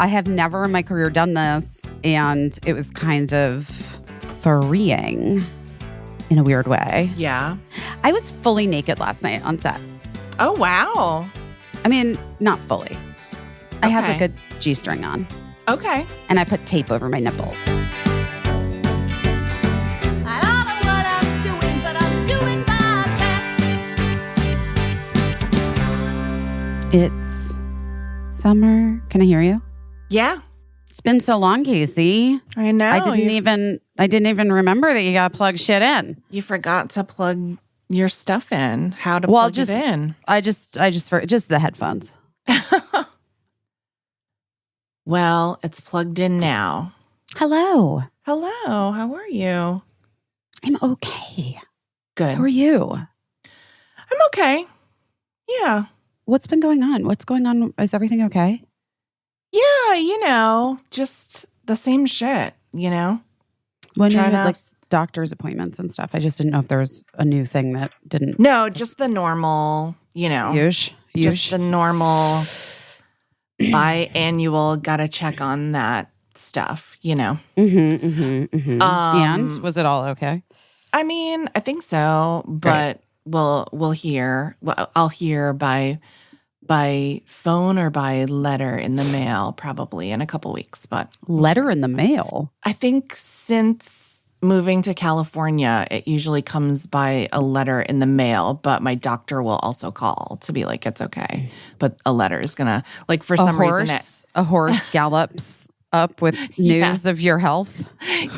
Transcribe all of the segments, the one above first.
I have never in my career done this, and it was kind of freeing in a weird way. Yeah. I was fully naked last night on set. Oh, wow. I mean, not fully. I have like a G-string on. Okay. And I put tape over my nipples. I don't know what I'm doing, but I'm doing my best. It's summer. Can I hear you? Yeah. It's been so long, Caissie. I know. I didn't even remember that you got to plug shit in. You forgot to plug your stuff in. How to plug it in. Just the headphones. Well, it's plugged in now. Hello. Hello. How are you? I'm okay. Good. How are you? I'm okay. Yeah. What's been going on? What's going on? Is everything okay? Yeah, just the same shit, When you had like doctor's appointments and stuff, I just didn't know if there was a new thing that didn't. No, just the normal, Just the normal biannual, gotta check on that stuff, And was it all okay? I mean, I think so, but we'll hear. Well, I'll hear by phone or by letter in the mail probably in a couple weeks. But letter in the mail? I think since moving to California, it usually comes by a letter in the mail, but my doctor will also call to be like, it's okay. But a letter is gonna, like, for some reason. A horse gallops up with news of your health.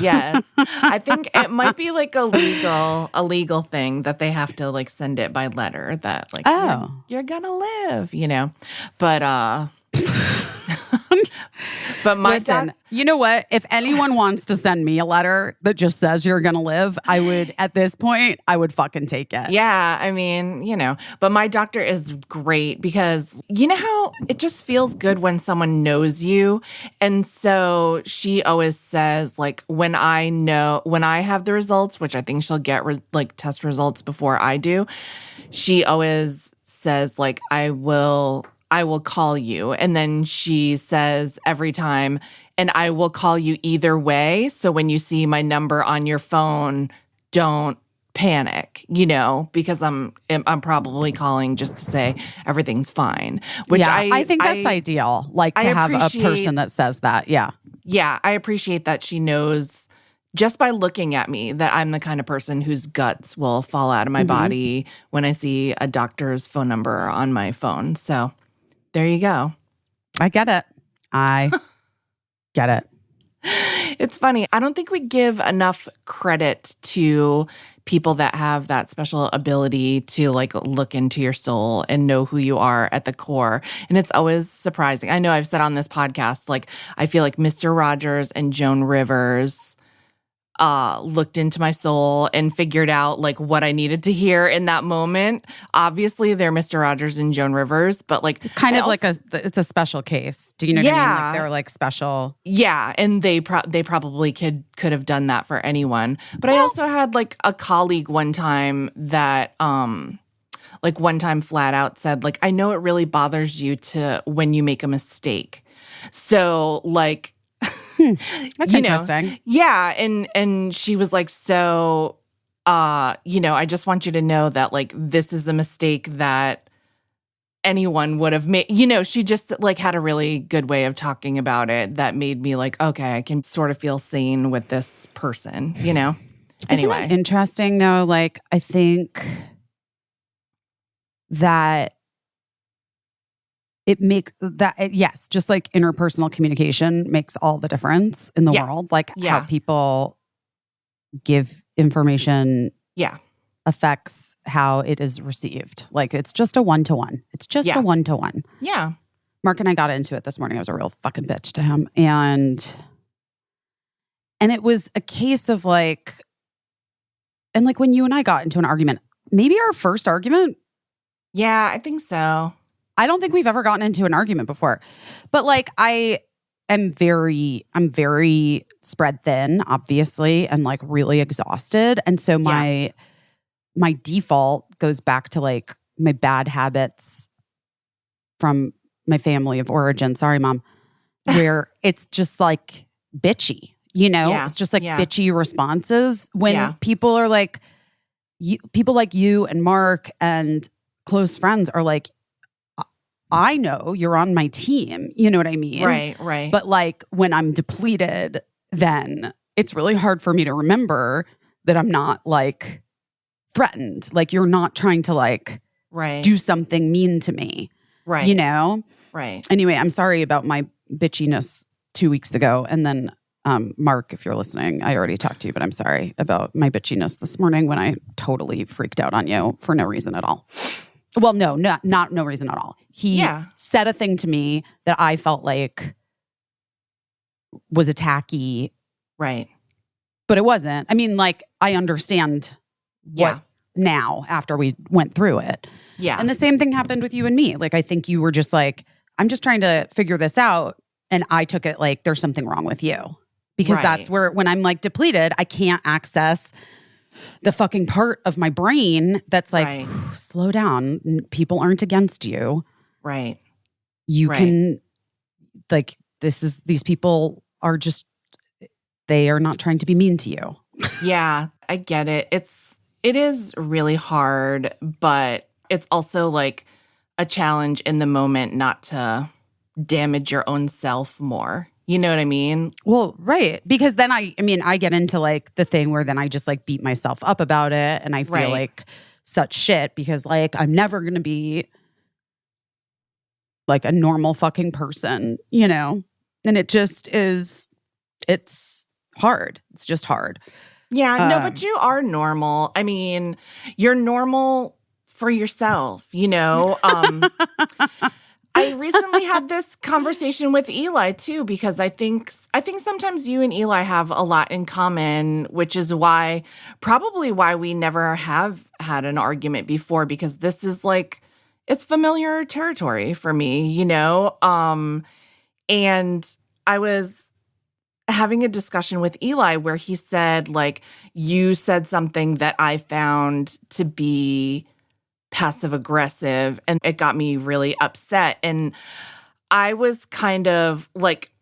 Yes. I think it might be like a legal thing that they have to like send it by letter that like, you're gonna live, But but Listen, you know what? If anyone wants to send me a letter that just says you're going to live, at this point, I would fucking take it. Yeah, I mean, but my doctor is great because you know how it just feels good when someone knows you. And so she always says, like, when I have the results, which I think she'll get test results before I do, she always says, like, I will call you. And then she says every time, and I will call you either way. So when you see my number on your phone, don't panic, because I'm probably calling just to say everything's fine. Which I think that's ideal. Like to have a person that says that. Yeah. Yeah. I appreciate that she knows just by looking at me that I'm the kind of person whose guts will fall out of my body when I see a doctor's phone number on my phone. So there you go. I get it. It's funny. I don't think we give enough credit to people that have that special ability to like look into your soul and know who you are at the core. And it's always surprising. I know I've said on this podcast, like, I feel like Mr. Rogers and Joan Rivers looked into my soul and figured out like what I needed to hear in that moment. Obviously, they're Mr. Rogers and Joan Rivers, but like kind of like it's a special case. Do you know what I mean? Like they're like special. Yeah, and they probably could have done that for anyone. But I also had like a colleague one time that one time flat out said, like, I know it really bothers you when you make a mistake. So like that's interesting. Yeah. And she was like, so, I just want you to know that like, this is a mistake that anyone would have made. She just like had a really good way of talking about it that made me like, okay, I can sort of feel sane with this person, Anyway. Isn't it interesting though? Like, I think that it makes yes, just like interpersonal communication makes all the difference in the world. Like how people give information affects how it is received. Like it's just a one-to-one. It's just a one-to-one. Yeah. Mark and I got into it this morning. I was a real fucking bitch to him. And it was a case of like, and like when you and I got into an argument, maybe our first argument. Yeah, I think so. I don't think we've ever gotten into an argument before, but like I'm very spread thin, obviously, and like really exhausted. And so my default goes back to like my bad habits from my family of origin. Sorry, Mom. where it's just like bitchy, It's just like bitchy responses when people are like, people like you and Mark and close friends are like, I know you're on my team. You know what I mean? Right. But like when I'm depleted, then it's really hard for me to remember that I'm not like threatened. Like you're not trying to like do something mean to me. Right. Right. Anyway, I'm sorry about my bitchiness 2 weeks ago. And then Mark, if you're listening, I already talked to you, but I'm sorry about my bitchiness this morning when I totally freaked out on you for no reason at all. Well, no reason at all. He said a thing to me that I felt like was attacky. Right. But it wasn't. I mean, like, I understand what now after we went through it. Yeah. And the same thing happened with you and me. Like, I think you were just like, I'm just trying to figure this out. And I took it like there's something wrong with you. Because that's where, when I'm like depleted, I can't access the fucking part of my brain that's like, slow down. People aren't against you. Right. You can, like, these people are just, they are not trying to be mean to you. Yeah, I get it. It is really hard, but it's also like a challenge in the moment not to damage your own self more. You know what I mean? Well, right. Because then I get into like the thing where then I just like beat myself up about it and I feel like such shit because like I'm never going to be like a normal fucking person, And it just is, it's hard. It's just hard. Yeah, no, but you are normal. I mean, you're normal for yourself, I recently had this conversation with Eli too, because I think sometimes you and Eli have a lot in common, which is probably why we never have had an argument before, because this is like, it's familiar territory for me, and I was having a discussion with Eli where he said, like, you said something that I found to be passive aggressive and it got me really upset. And I was kind of like,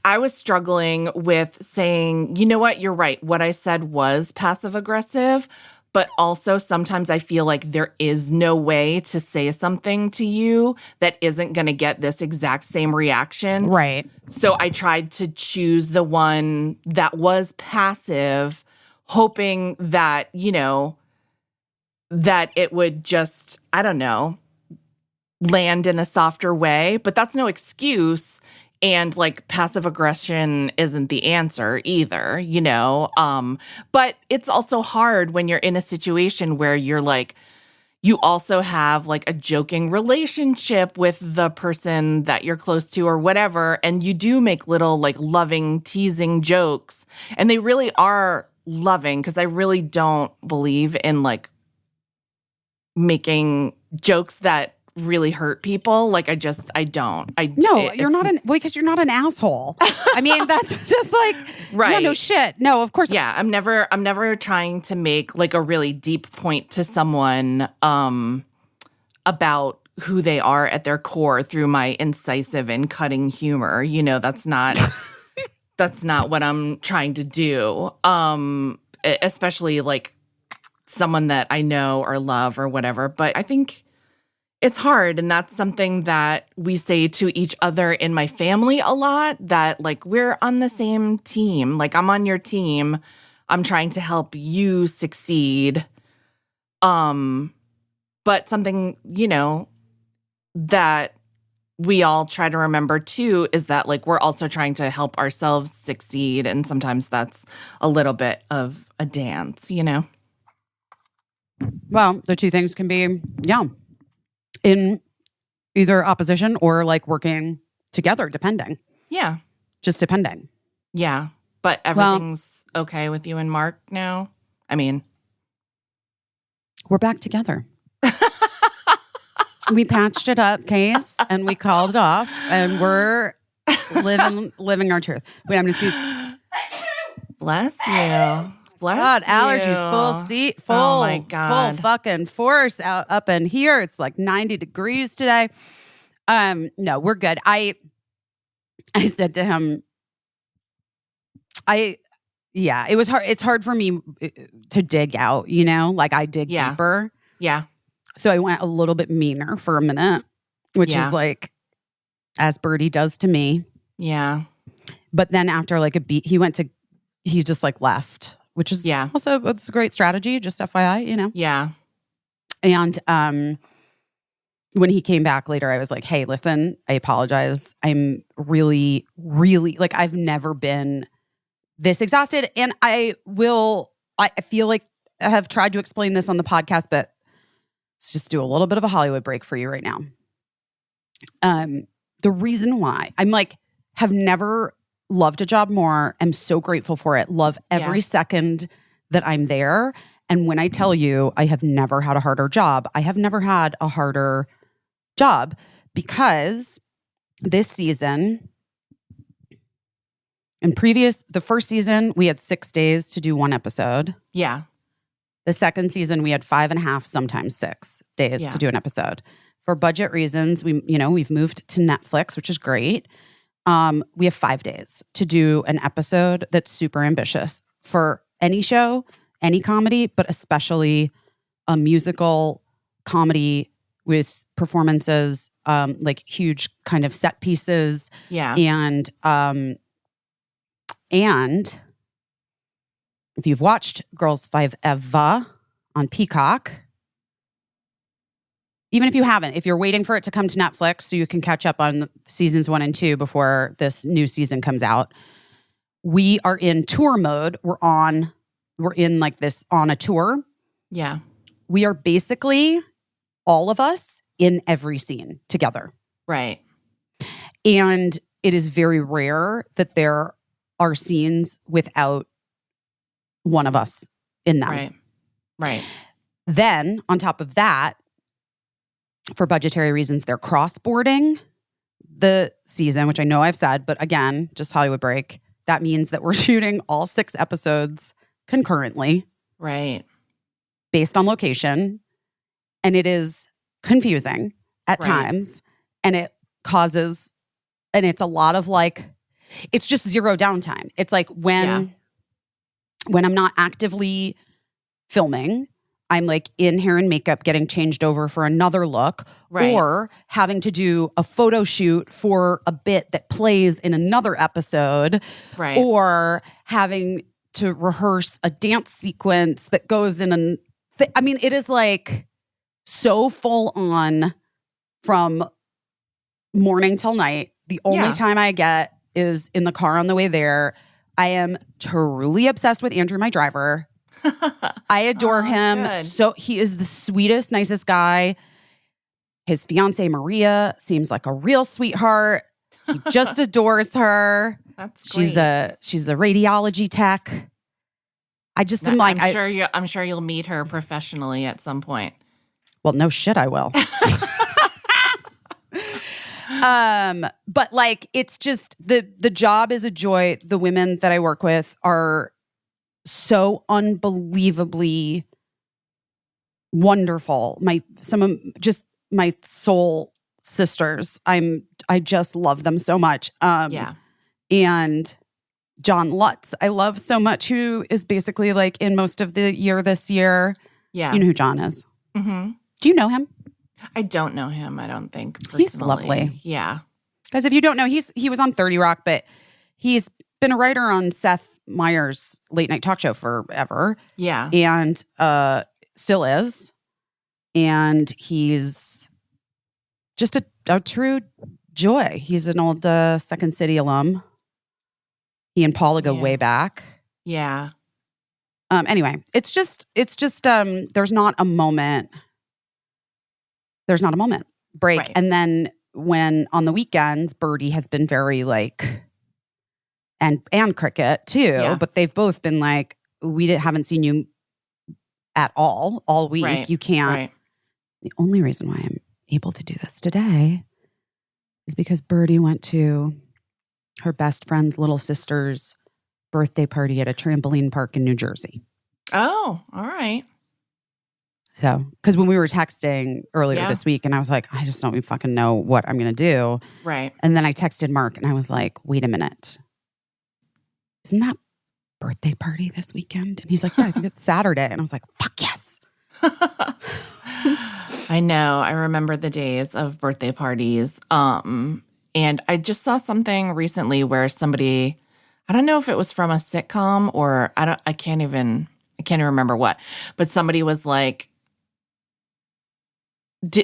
I was struggling with saying, you know what, you're right. What I said was passive aggressive, but also sometimes I feel like there is no way to say something to you that isn't going to get this exact same reaction. Right. So I tried to choose the one that was passive, hoping that, that it would just, I don't know, land in a softer way. But that's no excuse. And like passive aggression isn't the answer either, But it's also hard when you're in a situation where you're like, you also have like a joking relationship with the person that you're close to or whatever. And you do make little like loving, teasing jokes. And they really are loving, because I really don't believe in like making jokes that really hurt people. Like I don't. You're not because you're not an asshole. I mean, that's just like, yeah, no shit. No, of course. Yeah, I'm never trying to make like a really deep point to someone about who they are at their core through my incisive and cutting humor. That's not that's not what I'm trying to do. Especially like someone that I know or love or whatever. But I think it's hard, and that's something that we say to each other in my family a lot, that like we're on the same team. Like I'm on your team. I'm trying to help you succeed. But something, that we all try to remember too is that like we're also trying to help ourselves succeed, and sometimes that's a little bit of a dance, Well, the two things can be, in either opposition or like working together, depending. Yeah. Just depending. Yeah. But everything's okay with you and Mark now? I mean, we're back together. We patched it up, Case, and we called it off, and we're living our truth. Wait, I'm going to sneeze. Bless you. God, allergies, full oh my God. full fucking force out up in here. It's like 90 degrees today. No, we're good. I said to him, it was hard. It's hard for me to dig out, like I dig deeper. Yeah. So I went a little bit meaner for a minute, which is like, as Birdie does to me. Yeah. But then after like a beat, he just like left, which is also, it's a great strategy, just FYI, Yeah. And when he came back later, I was like, hey, listen, I apologize. I'm really, really, like, I've never been this exhausted. And I feel like I have tried to explain this on the podcast, but let's just do a little bit of a Hollywood break for you right now. The reason why I'm like, have never loved a job more. I'm so grateful for it. Love every second that I'm there. And when I tell you I have never had a harder job, I have never had a harder job because this season, the first season, we had 6 days to do one episode. Yeah. The second season, we had 5.5, sometimes 6 days to do an episode. For budget reasons, we've moved to Netflix, which is great. We have 5 days to do an episode that's super ambitious for any show, any comedy, but especially a musical comedy with performances, like huge kind of set pieces. Yeah. And if you've watched Girls 5 Eva on Peacock, even if you haven't, if you're waiting for it to come to Netflix so you can catch up on seasons 1 and 2 before this new season comes out, we are in tour mode. We're in like this on a tour. Yeah. We are basically all of us in every scene together. Right. And it is very rare that there are scenes without one of us in them. Right. Right. Then on top of that, for budgetary reasons, they're cross-boarding the season, which I know I've said, but again, just Hollywood break. That means that we're shooting all 6 episodes concurrently. Right. Based on location. And it is confusing at times. And it causes, and it's a lot of like, it's just zero downtime. It's like when I'm not actively filming, I'm like in hair and makeup getting changed over for another look, or having to do a photo shoot for a bit that plays in another episode, or having to rehearse a dance sequence that goes in I mean, it is like so full on from morning till night. The only time I get is in the car on the way there. I am truly obsessed with Andrew, my driver. I adore him. Good. So he is the sweetest, nicest guy. His fiance Maria seems like a real sweetheart. He just adores her. That's great. She's a radiology tech. I just am like, I'm sure you'll meet her professionally at some point. Well, no shit, I will. But like, it's just the job is a joy. The women that I work with are so unbelievably wonderful. Some of my soul sisters. I just love them so much. And John Lutz, I love so much, who is basically like in most of the year this year. Yeah. You know who John is? Mm-hmm. Do you know him? I don't know him, I don't think, personally. He's lovely. Yeah. Because if you don't know, he was on 30 Rock, but he's been a writer on Seth Meyers' late night talk show forever. Yeah. And still is. And he's just a true joy. He's an old Second City alum. He and Paula go way back. Yeah. Anyway, it's just there's not a moment. There's not a moment break. Right. And then when on the weekends, Birdie has been very like, and Cricket too, but they've both been like, we haven't seen you at all week. Right. You can't. Right. The only reason why I'm able to do this today is because Birdie went to her best friend's little sister's birthday party at a trampoline park in New Jersey. Oh, all right. So, because when we were texting earlier this week, and I was like, I just don't even fucking know what I'm going to do. Right. And then I texted Mark and I was like, wait a minute. Isn't that birthday party this weekend? And he's like, yeah, I think it's Saturday. And I was like, fuck yes. I know. I remember the days of birthday parties. And I just saw something recently where somebody, I don't know if it was from a sitcom or I can't even remember what, but somebody was like,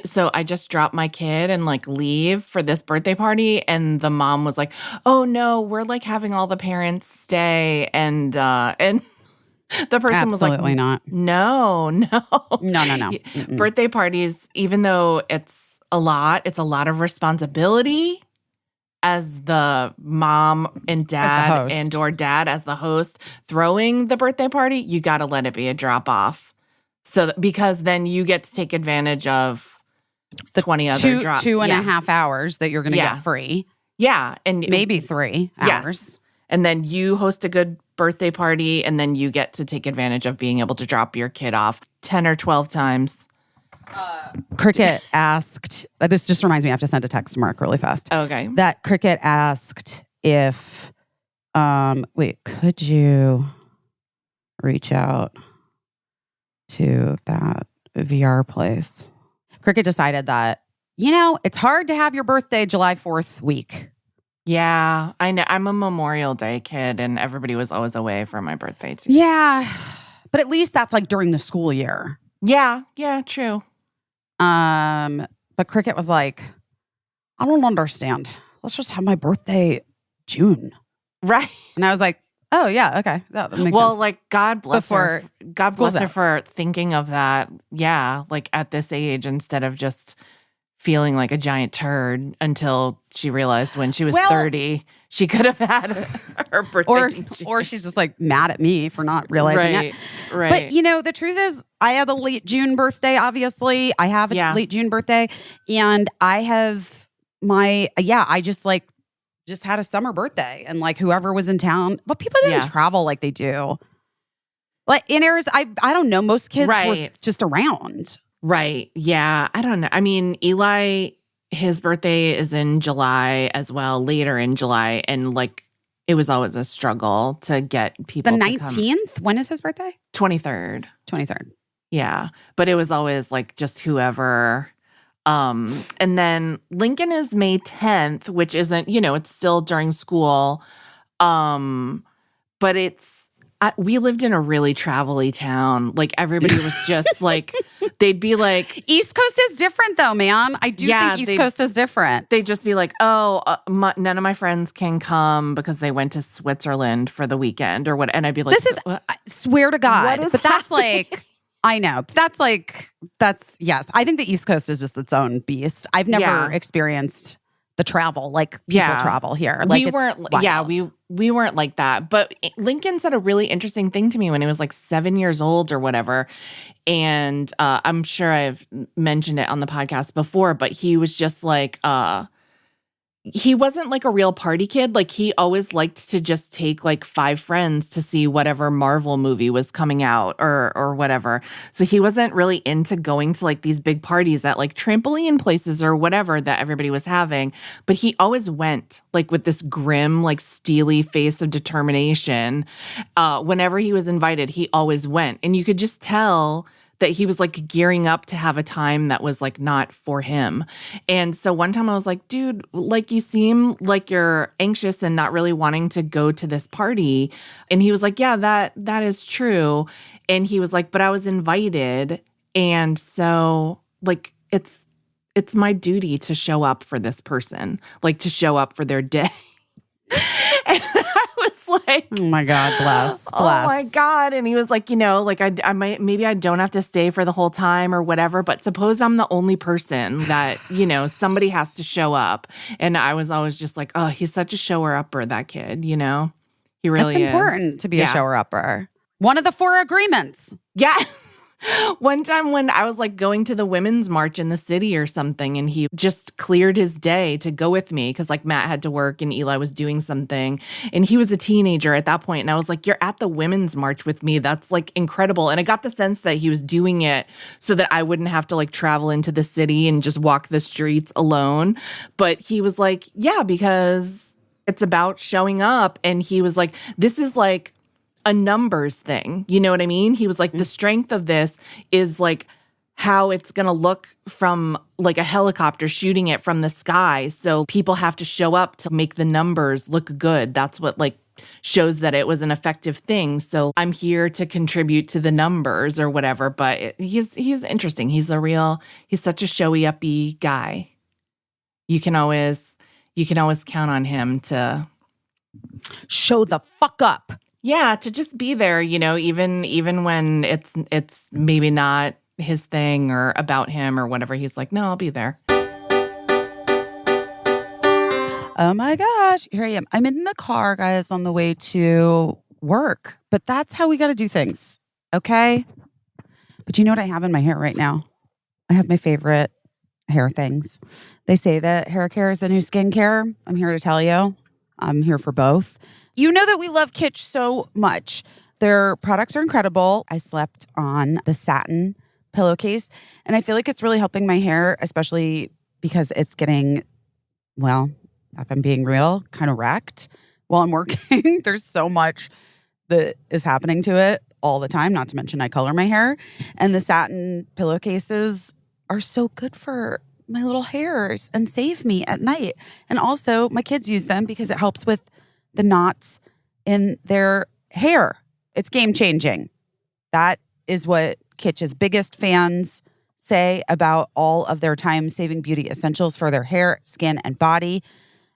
so I just dropped my kid and like leave for this birthday party, and the mom was like, "Oh no, we're like having all the parents stay," and the person was like, absolutely not. No. Mm-mm. Birthday parties, even though it's a lot of responsibility as the mom and dad and or dad as the host throwing the birthday party. You got to let it be a drop off. So because then you get to take advantage of the 20 other drops. 2.5 hours that you're going to get free. Yeah. And maybe 3 hours. Yes. And then you host a good birthday party, and then you get to take advantage of being able to drop your kid off 10 or 12 times. Cricket asked, this just reminds me, I have to send a text to Mark really fast. Okay. That Cricket asked if, could you reach out to that VR place? Cricket decided that, it's hard to have your birthday July 4th week. Yeah, I know. I'm a Memorial Day kid, and everybody was always away for my birthday too. Yeah, but at least that's like during the school year. Yeah, true. But Cricket was like, I don't understand. Let's just have my birthday June. Right. And I was like, oh yeah, okay. That makes sense. Well, like God bless Before her. God bless her out. for thinking of that. Yeah, like at this age, instead of just feeling like a giant turd until she realized when she was 30, she could have had her birthday. Or she's just like mad at me for not realizing it. Right. But the truth is, I had a late June birthday, obviously. I have a late June birthday. And I have I just had a summer birthday. And like whoever was in town, but people didn't travel like they do. Like in Arizona, I don't know, most kids were just around. Right. Yeah. I don't know. I mean, Eli, his birthday is in July as well, later in July. And like, it was always a struggle to get people The 19th? When is his birthday? 23rd. 23rd. Yeah. But it was always like just whoever. And then Lincoln is May 10th, which isn't, it's still during school. But we lived in a really travel-y town. Like everybody was just like, they'd be like, East Coast is different though, man. I do think East Coast is different. They'd just be like, none of my friends can come because they went to Switzerland for the weekend or what. And I'd be like, I swear to God. But that's like, I know. Yes. I think the East Coast is just its own beast. I've never experienced the travel, like people travel here. Like we weren't like that. But Lincoln said a really interesting thing to me when he was like 7 years old or whatever. And I'm sure I've mentioned it on the podcast before, but he was just like, he wasn't like a real party kid. Like he always liked to just take like 5 friends to see whatever Marvel movie was coming out or whatever. So he wasn't really into going to like these big parties at like trampoline places or whatever that everybody was having. But he always went like with this grim, like steely face of determination. Whenever he was invited, he always went. And you could just tell that he was like gearing up to have a time that was like not for him. And so one time I was like, dude, like you seem like you're anxious and not really wanting to go to this party. And he was like, yeah, that is true. And he was like, but I was invited. And so like, it's my duty to show up for this person, like to show up for their day. And I was like, oh my God, bless. Oh my God. And he was like, like I might, maybe I don't have to stay for the whole time or whatever, but suppose I'm the only person that, somebody has to show up. And I was always just like, oh, he's such a shower-upper, that kid, He really is. It's important to be a shower-upper. One of the 4 agreements. Yeah. One time when I was like going to the women's march in the city or something, and he just cleared his day to go with me because like Matt had to work and Eli was doing something, and he was a teenager at that point. And I was like, you're at the women's march with me. That's like incredible. And I got the sense that he was doing it so that I wouldn't have to like travel into the city and just walk the streets alone. But he was like, yeah, because it's about showing up. And he was like, this is like a numbers thing. You know what I mean? He was like, the strength of this is like how it's going to look from like a helicopter shooting it from the sky. So people have to show up to make the numbers look good. That's what like shows that it was an effective thing. So I'm here to contribute to the numbers or whatever. But he's interesting. He's such a showy uppy guy. You can always count on him to show the fuck up. Yeah, to just be there, you know, even when it's maybe not his thing or about him or whatever. He's like, no, I'll be there. Oh my gosh, here I am. I'm in the car, guys, on the way to work. But that's how we got to do things, okay? But you know what I have in my hair right now? I have my favorite hair things. They say that hair care is the new skincare. I'm here to tell you, I'm here for both. You know that we love Kitsch so much. Their products are incredible. I slept on the satin pillowcase, and I feel like it's really helping my hair, especially because it's getting, well, if I'm being real, kind of wrecked while I'm working. There's so much that is happening to it all the time, not to mention I color my hair. And the satin pillowcases are so good for my little hairs and save me at night. And also, my kids use them because it helps with the knots in their hair. It's game changing. That is what Kitsch's biggest fans say about all of their time-saving beauty essentials for their hair, skin, and body.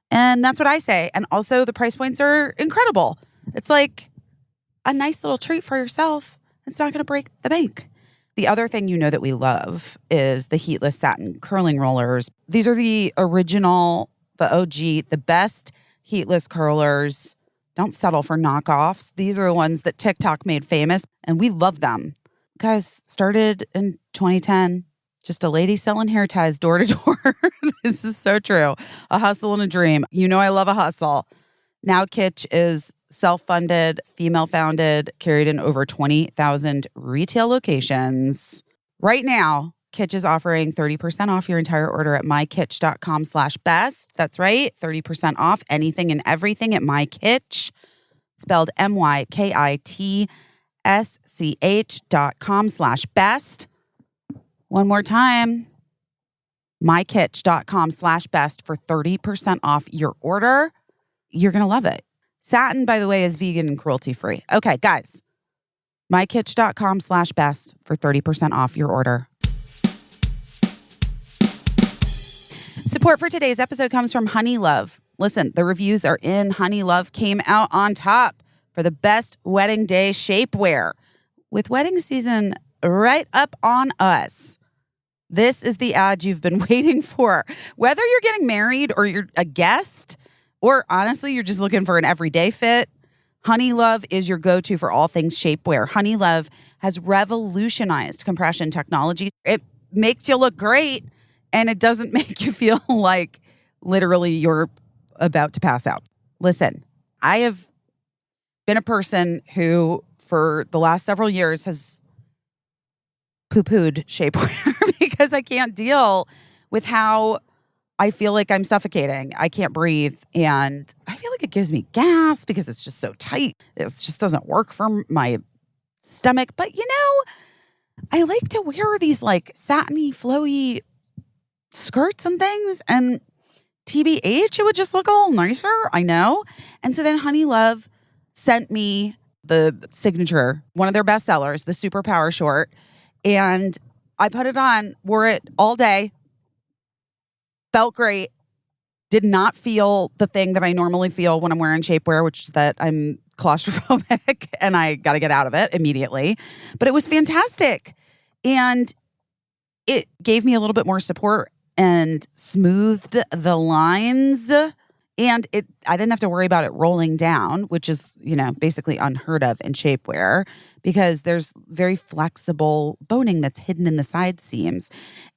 And that's what I say. And also the price points are incredible. It's like a nice little treat for yourself. It's not going to break the bank. The other thing you know that we love is the heatless satin curling rollers. These are the original, the OG, the best heatless curlers. Don't settle for knockoffs. These are the ones that TikTok made famous, and we love them. Guys, started in 2010. Just a lady selling hair ties door to door. This is so true. A hustle and a dream. You know I love a hustle. Now Kitsch is self-funded, female-founded, carried in over 20,000 retail locations. Right now, Kitsch is offering 30% off your entire order at mykitsch.com/best. That's right, 30% off anything and everything at mykitsch, spelled mykitsch.com/best. One more time, mykitsch.com/best for 30% off your order. You're going to love it. Satin, by the way, is vegan and cruelty-free. Okay, guys, mykitsch.com/best for 30% off your order. Support for today's episode comes from Honey Love. Listen, the reviews are in. Honey Love came out on top for the best wedding day shapewear. With wedding season right up on us, this is the ad you've been waiting for. Whether you're getting married or you're a guest, or honestly, you're just looking for an everyday fit, Honey Love is your go-to for all things shapewear. Honey Love has revolutionized compression technology. It makes you look great, and it doesn't make you feel like literally you're about to pass out. Listen, I have been a person who, for the last several years, has poo-pooed shapewear because I can't deal with how I feel like I'm suffocating. I can't breathe. And I feel like it gives me gas because it's just so tight. It just doesn't work for my stomach. But, you know, I like to wear these like satiny, flowy skirts and things. And TBH, it would just look a little nicer. I know. And so then Honey Love sent me the signature, one of their best sellers, the Super Power Short. And I put it on, wore it all day. Felt great. Did not feel the thing that I normally feel when I'm wearing shapewear, which is that I'm claustrophobic and I got to get out of it immediately. But it was fantastic. And it gave me a little bit more support and smoothed the lines And I didn't have to worry about it rolling down, which is, basically unheard of in shapewear because there's very flexible boning that's hidden in the side seams.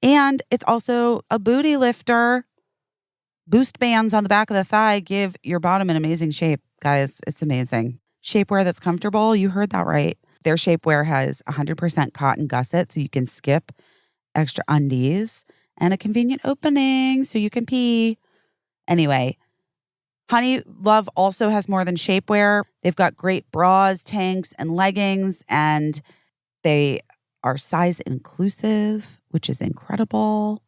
And it's also a booty lifter. Boost bands on the back of the thigh give your bottom an amazing shape, guys. It's amazing. Shapewear that's comfortable. You heard that right. Their shapewear has 100% cotton gusset, so you can skip extra undies and a convenient opening so you can pee. Anyway, Honey Love also has more than shapewear. They've got great bras, tanks, and leggings, and they are size inclusive, which is incredible.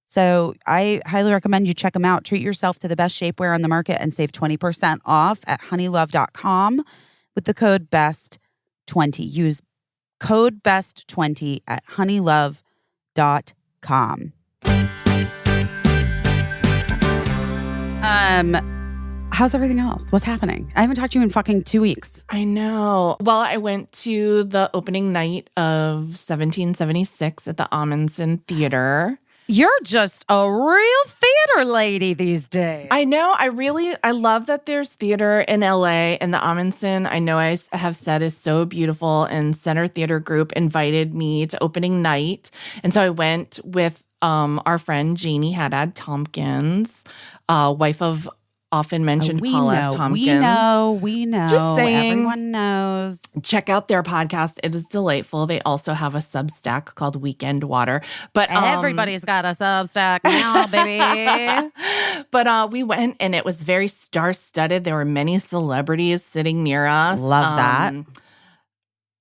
So I highly recommend you check them out. Treat yourself to the best shapewear on the market and save 20% off at honeylove.com with the code BEST20. Use code BEST20 at honeylove.com. How's everything else? What's happening? I haven't talked to you in fucking 2 weeks. I know. Well, I went to the opening night of 1776 at the Amundsen Theater. You're just a real theater lady these days. I know. I love that there's theater in LA, and the Amundsen, I know I have said, is so beautiful, and Center Theater Group invited me to opening night. And so I went with our friend Janie Haddad Tompkins, wife of often mentioned Paul F. Tompkins. We know. Just saying. Everyone knows. Check out their podcast. It is delightful. They also have a Substack called Weekend Water. But everybody's got a Substack now, baby. But we went, and it was very star-studded. There were many celebrities sitting near us. Love that.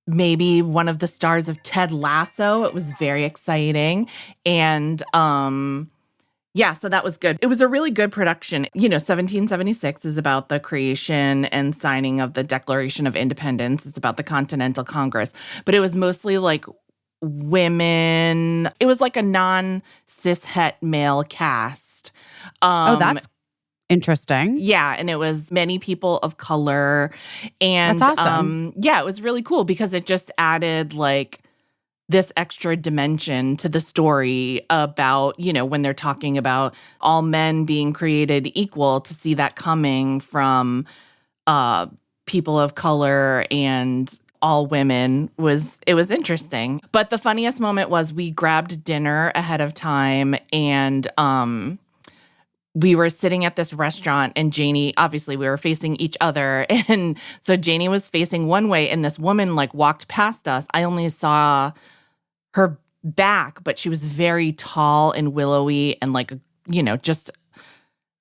Maybe one of the stars of Ted Lasso. It was very exciting. And yeah, so that was good. It was a really good production. 1776 is about the creation and signing of the Declaration of Independence. It's about the Continental Congress. But it was mostly like women. It was like a non-cis-het male cast. That's interesting. Yeah, and it was many people of color. And that's awesome. Yeah, it was really cool because it just added like this extra dimension to the story about, when they're talking about all men being created equal, to see that coming from people of color and all women was interesting. But the funniest moment was we grabbed dinner ahead of time, and we were sitting at this restaurant, and Janie, obviously we were facing each other. And so Janie was facing one way, and this woman like walked past us. I only saw her back, but she was very tall and willowy and like, just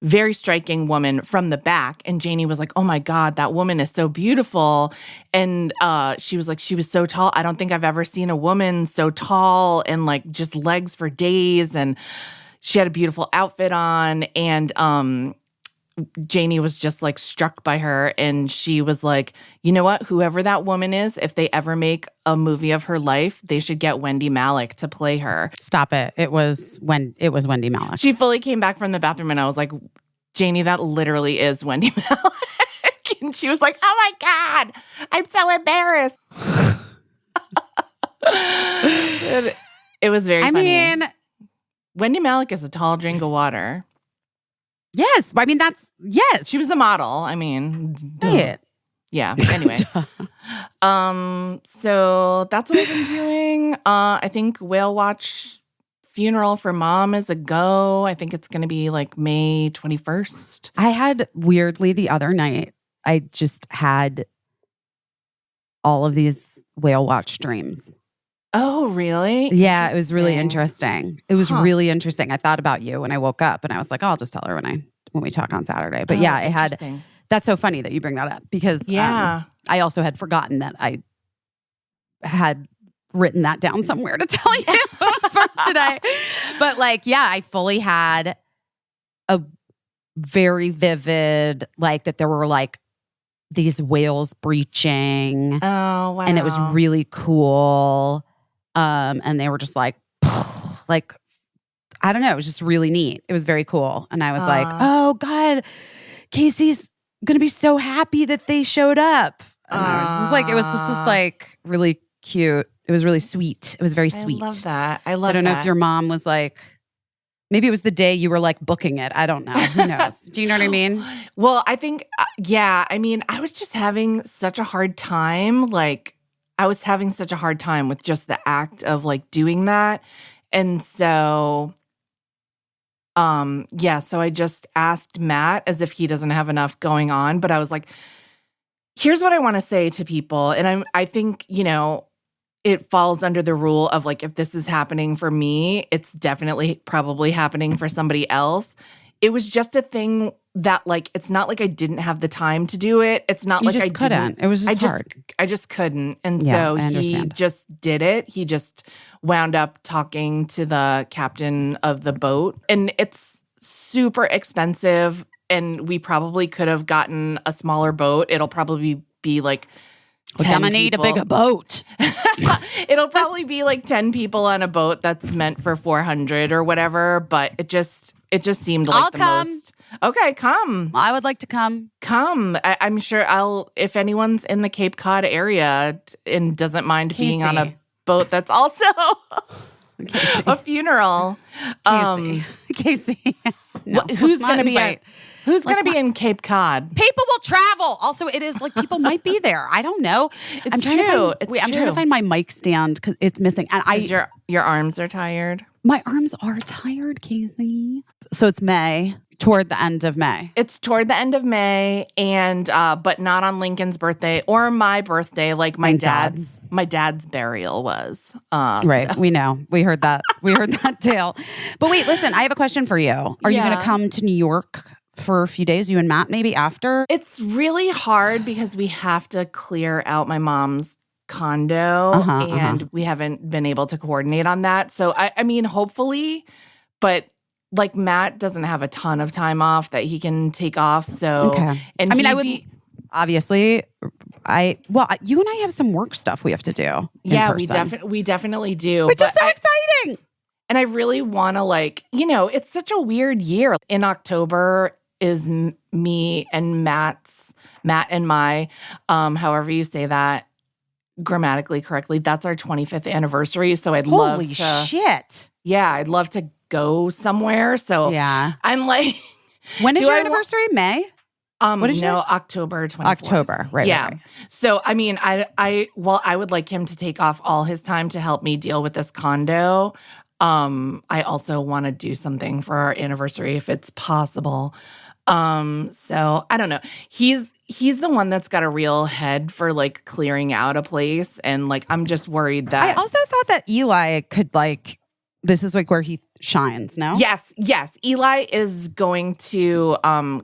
very striking woman from the back. And Janie was like, oh my God, that woman is so beautiful. And she was like, she was so tall. I don't think I've ever seen a woman so tall and like just legs for days. And she had a beautiful outfit on. And Janie was just like struck by her, and she was like, you know what, whoever that woman is, if they ever make a movie of her life, they should get Wendy Malick to play her. Stop it. It was Wendy Malick. She fully came back from the bathroom, and I was like, Janie, that literally is Wendy Malick. And she was like, oh my God, I'm so embarrassed. It was very funny. I mean, Wendy Malick is a tall drink of water. Yes. I mean, yes. She was a model. I mean, duh. Yeah. Anyway. So that's what I've been doing. I think Whale Watch Funeral for Mom is a go. I think it's going to be like May 21st. I had, weirdly, the other night, I just had all of these Whale Watch dreams. Oh, really? Yeah, it was really interesting. It was really interesting. I thought about you when I woke up, and I was like, oh, I'll just tell her when we talk on Saturday. But yeah, it had. That's so funny that you bring that up because I also had forgotten that I had written that down somewhere to tell you for today. But like, yeah, I fully had a very vivid, like that there were like these whales breaching. Oh, wow. And it was really cool. And they were just like, I don't know. It was just really neat. It was very cool. And I was like, oh God, Caissie's going to be so happy that they showed up. And I was just like, it was just this like really cute. It was really sweet. It was very sweet. I love that. I don't know if your mom was like Maybe it was the day you were like booking it. I don't know. Who knows? Do you know what I mean? Well, I think, I mean, I was just having such a hard time. Like, I was having such a hard time with just the act of like doing that. And so, so I just asked Matt as if he doesn't have enough going on. But I was like, here's what I want to say to people. And I think, you know, it falls under the rule of like, if this is happening for me, it's definitely probably happening for somebody else. It was just a thing that like, it's not like I didn't have the time to do it. It's not like I couldn't. It was just hard. I just couldn't. And so he just did it. He just wound up talking to the captain of the boat. And it's super expensive. And we probably could have gotten a smaller boat. It'll probably be like, we're gonna need a bigger boat. It'll probably be like 10 people on a boat that's meant for 400 or whatever, but it just seemed like most. Okay, come. I would like to come. Come. I'm sure if anyone's in the Cape Cod area and doesn't mind being on a boat that's also a funeral. Caissie. No, who's going to be Who's going to be in Cape Cod? People will travel. Also, it is like people might be there. I don't know. I'm trying to find my mic stand because it's missing. And your arms are tired? My arms are tired, Caissie. So it's May, toward the end of May. It's toward the end of May, and but not on Lincoln's birthday or my birthday, like my dad's burial was. Right. So. We know. We heard that. We heard that tale. But wait, listen, I have a question for you. Are you going to come to New York for a few days, you and Matt, maybe after? It's really hard because we have to clear out my mom's condo and we haven't been able to coordinate on that. So, I mean, hopefully, but like Matt doesn't have a ton of time off that he can take off. So, and I mean, I would obviously, you and I have some work stuff we have to do. Yeah, we definitely do. Which is so exciting. And I really want to it's such a weird year. In October is me and Matt and my, however you say that grammatically correctly, that's our 25th anniversary. So I'd love to. Holy shit. Yeah, I'd love to go somewhere. So yeah. I'm like. When is your anniversary? May? What is October 24th. October, right. Yeah. Right. So, I mean, I would like him to take off all his time to help me deal with this condo. I also want to do something for our anniversary if it's possible. So I don't know. He's the one that's got a real head for like clearing out a place. And like, I'm just worried that. I also thought that Eli could this is like where he shines, no? Yes. Eli is going to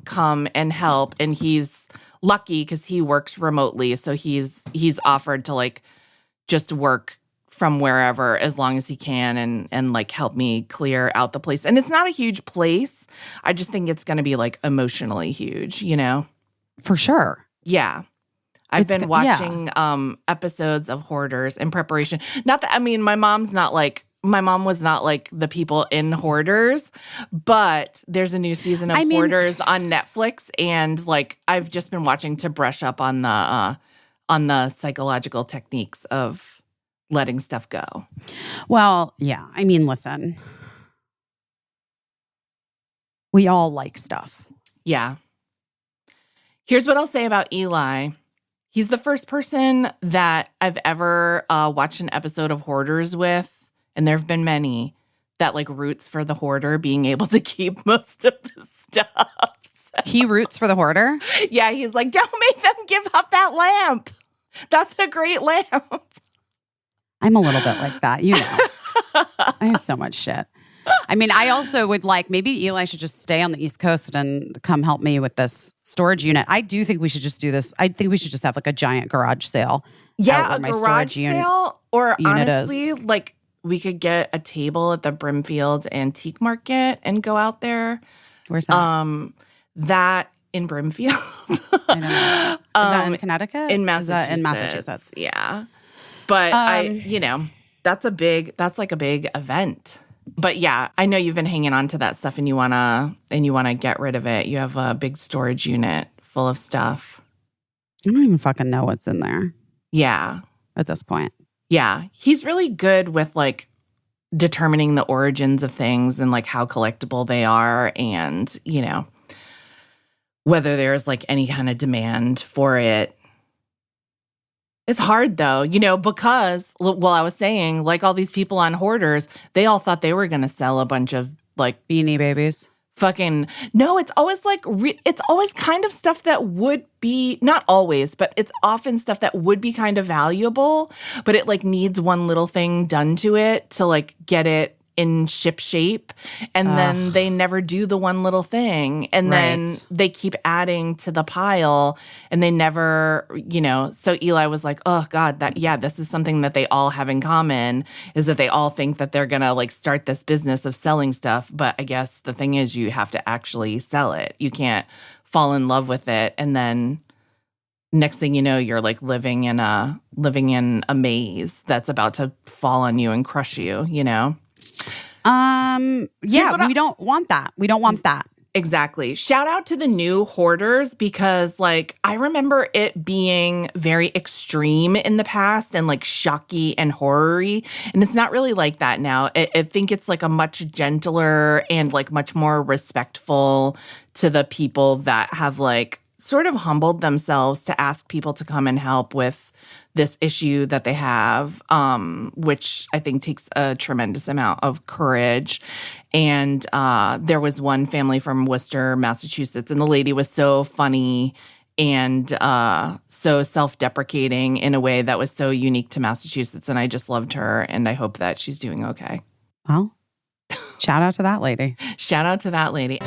come and help, and he's lucky because he works remotely. So he's offered to like just work from wherever as long as he can and like help me clear out the place. And it's not a huge place. I just think it's going to be like emotionally huge, you know? For sure. Yeah. I've been watching episodes of Hoarders in preparation. Not that, I mean, my mom was not like the people in Hoarders, but there's a new season of Hoarders on Netflix, and like I've just been watching to brush up on the psychological techniques of letting stuff go. Well, yeah. I mean, listen. We all like stuff. Yeah. Here's what I'll say about Eli. He's the first person that I've ever watched an episode of Hoarders with, and there have been many, that like roots for the hoarder being able to keep most of the stuff. So. He roots for the hoarder? Yeah, he's like, don't make them give up that lamp. That's a great lamp. I'm a little bit like that, you know. I have so much shit. I mean, I also would maybe Eli should just stay on the East Coast and come help me with this storage unit. I do think we should just do this. I think we should just have like a giant garage sale. Yeah, a garage sale. Or honestly, like we could get a table at the Brimfield Antique Market and go out there. Where's that? That in Brimfield. I know. Is that in Connecticut? In Massachusetts. Yeah. But that's like a big event. But yeah, I know you've been hanging on to that stuff and you wanna get rid of it. You have a big storage unit full of stuff. I don't even fucking know what's in there. Yeah. At this point. Yeah. He's really good with like determining the origins of things and like how collectible they are and, whether there's like any kind of demand for it. It's hard though, because, well, I was saying, like all these people on Hoarders, they all thought they were going to sell a bunch of like Beanie Babies. No, it's always like, it's always kind of stuff that would be, not always, but it's often stuff that would be kind of valuable, but it like needs one little thing done to it to like get it in ship shape. And then they never do the one little thing. And then they keep adding to the pile and they never, so Eli was like, oh God, this is something that they all have in common is that they all think that they're going to like start this business of selling stuff. But I guess the thing is you have to actually sell it. You can't fall in love with it. And then next thing you know, you're like living in a maze that's about to fall on you and crush you, we don't want that. We don't want that. Exactly. Shout out to the new Hoarders because like I remember it being very extreme in the past and like shocky and horror-y. And it's not really like that now. I think it's like a much gentler and like much more respectful to the people that have like sort of humbled themselves to ask people to come and help with this issue that they have, which I think takes a tremendous amount of courage. And there was one family from Worcester, Massachusetts, and the lady was so funny and so self-deprecating in a way that was so unique to Massachusetts. And I just loved her, and I hope that she's doing okay. Well, shout out to that lady. Shout out to that lady.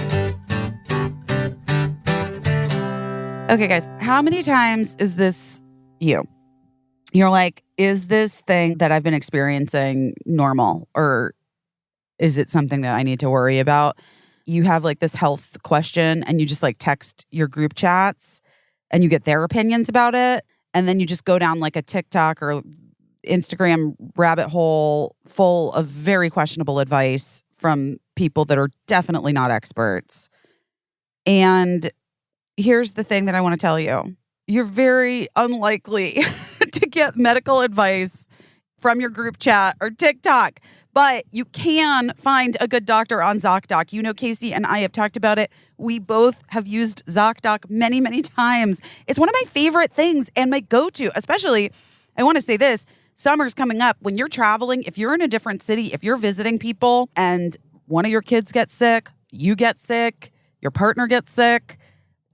Okay, guys, how many times is this you? You're like, is this thing that I've been experiencing normal or is it something that I need to worry about? You have like this health question and you just like text your group chats and you get their opinions about it. And then you just go down like a TikTok or Instagram rabbit hole full of very questionable advice from people that are definitely not experts. And here's the thing that I want to tell you. You're very unlikely to get medical advice from your group chat or TikTok, but you can find a good doctor on ZocDoc. Caissie and I have talked about it. We both have used ZocDoc many, many times. It's one of my favorite things and my go-to, especially, I want to say this, summer's coming up. When you're traveling, if you're in a different city, if you're visiting people and one of your kids gets sick, you get sick, your partner gets sick,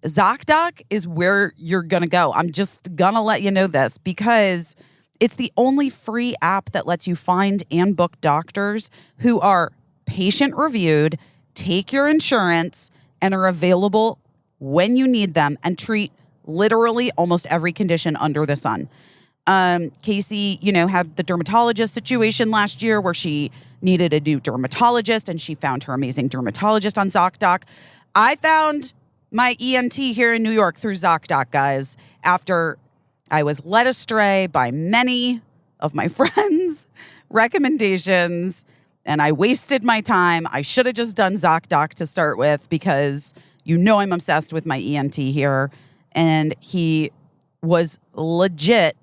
ZocDoc is where you're going to go. I'm just going to let you know this because it's the only free app that lets you find and book doctors who are patient reviewed, take your insurance, and are available when you need them and treat literally almost every condition under the sun. Caissie, had the dermatologist situation last year where she needed a new dermatologist and she found her amazing dermatologist on ZocDoc. I found my ENT here in New York through ZocDoc, guys, after I was led astray by many of my friends' recommendations, and I wasted my time. I should have just done ZocDoc to start with because I'm obsessed with my ENT here, and he was legit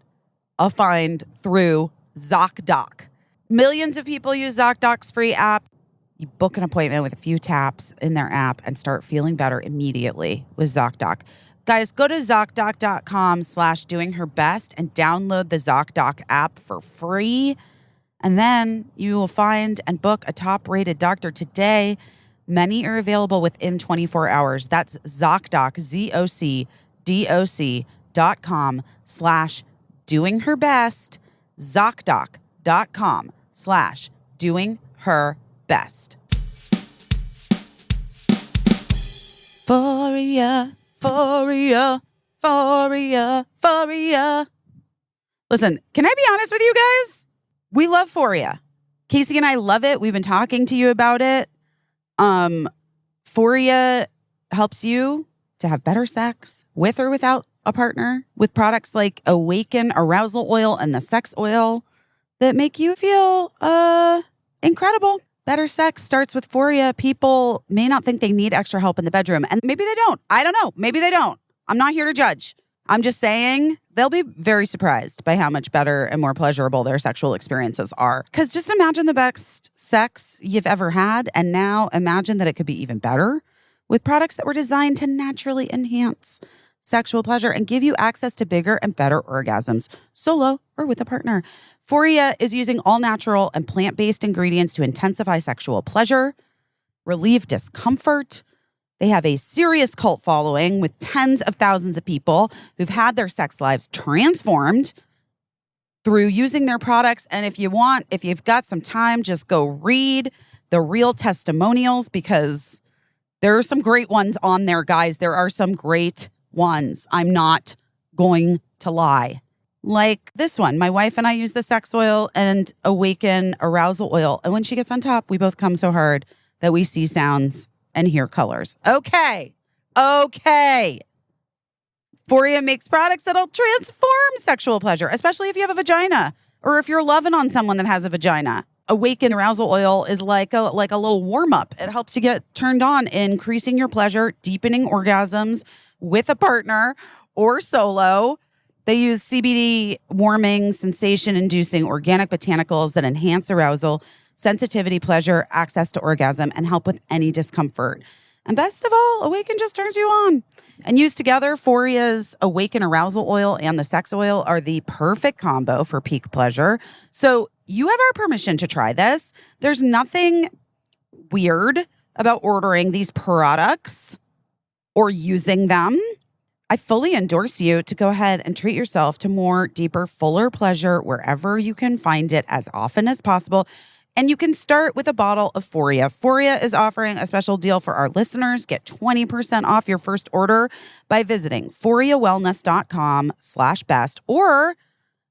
a find through ZocDoc. Millions of people use ZocDoc's free app. You book an appointment with a few taps in their app and start feeling better immediately with ZocDoc. Guys, go to ZocDoc.com/doingherbest and download the ZocDoc app for free. And then you will find and book a top-rated doctor today. Many are available within 24 hours. That's ZocDoc, ZocDoc.com/doingherbest, ZocDoc.com/doingherbest. For ya. Listen, can I be honest with you guys? We love Foria. Caissie and I love it. We've been talking to you about it. Foria helps you to have better sex with or without a partner with products like Awaken Arousal Oil and the Sex Oil that make you feel incredible. Better sex starts with Foria. People may not think they need extra help in the bedroom, and maybe they don't. I don't know. Maybe they don't. I'm not here to judge. I'm just saying they'll be very surprised by how much better and more pleasurable their sexual experiences are. Because just imagine the best sex you've ever had, and now imagine that it could be even better with products that were designed to naturally enhance sexual pleasure and give you access to bigger and better orgasms, solo or with a partner. Foria is using all natural and plant-based ingredients to intensify sexual pleasure, relieve discomfort. They have a serious cult following with tens of thousands of people who've had their sex lives transformed through using their products. And if you've got some time, just go read the real testimonials, because there are some great ones on there, guys. There are some great ones. I'm not going to lie. Like this one. My wife and I use the sex oil and Awaken arousal oil. And when she gets on top, we both come so hard that we see sounds and hear colors. Okay. Foria makes products that'll transform sexual pleasure, especially if you have a vagina or if you're loving on someone that has a vagina. Awaken arousal oil is like a little warm-up. It helps you get turned on, increasing your pleasure, deepening orgasms with a partner or solo. They use CBD warming, sensation-inducing organic botanicals that enhance arousal, sensitivity, pleasure, access to orgasm, and help with any discomfort. And best of all, Awaken just turns you on. And used together, Foria's Awaken arousal oil and the sex oil are the perfect combo for peak pleasure. So you have our permission to try this. There's nothing weird about ordering these products or using them. I fully endorse you to go ahead and treat yourself to more, deeper, fuller pleasure wherever you can find it as often as possible. And you can start with a bottle of Foria. Foria is offering a special deal for our listeners. Get 20% off your first order by visiting ForiaWellness.com/best or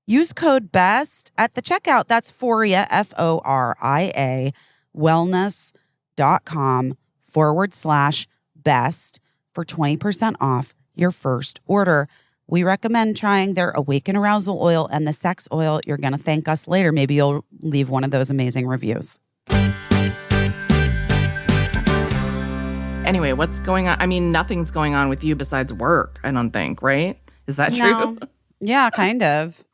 use code BEST at the checkout. That's Foria, Foria, wellness.com/best for 20% off your first order. We recommend trying their Awaken Arousal Oil and the Sex Oil. You're going to thank us later. Maybe you'll leave one of those amazing reviews. Anyway, what's going on? I mean, nothing's going on with you besides work, I don't think, right? Is that true? No. Yeah, kind of.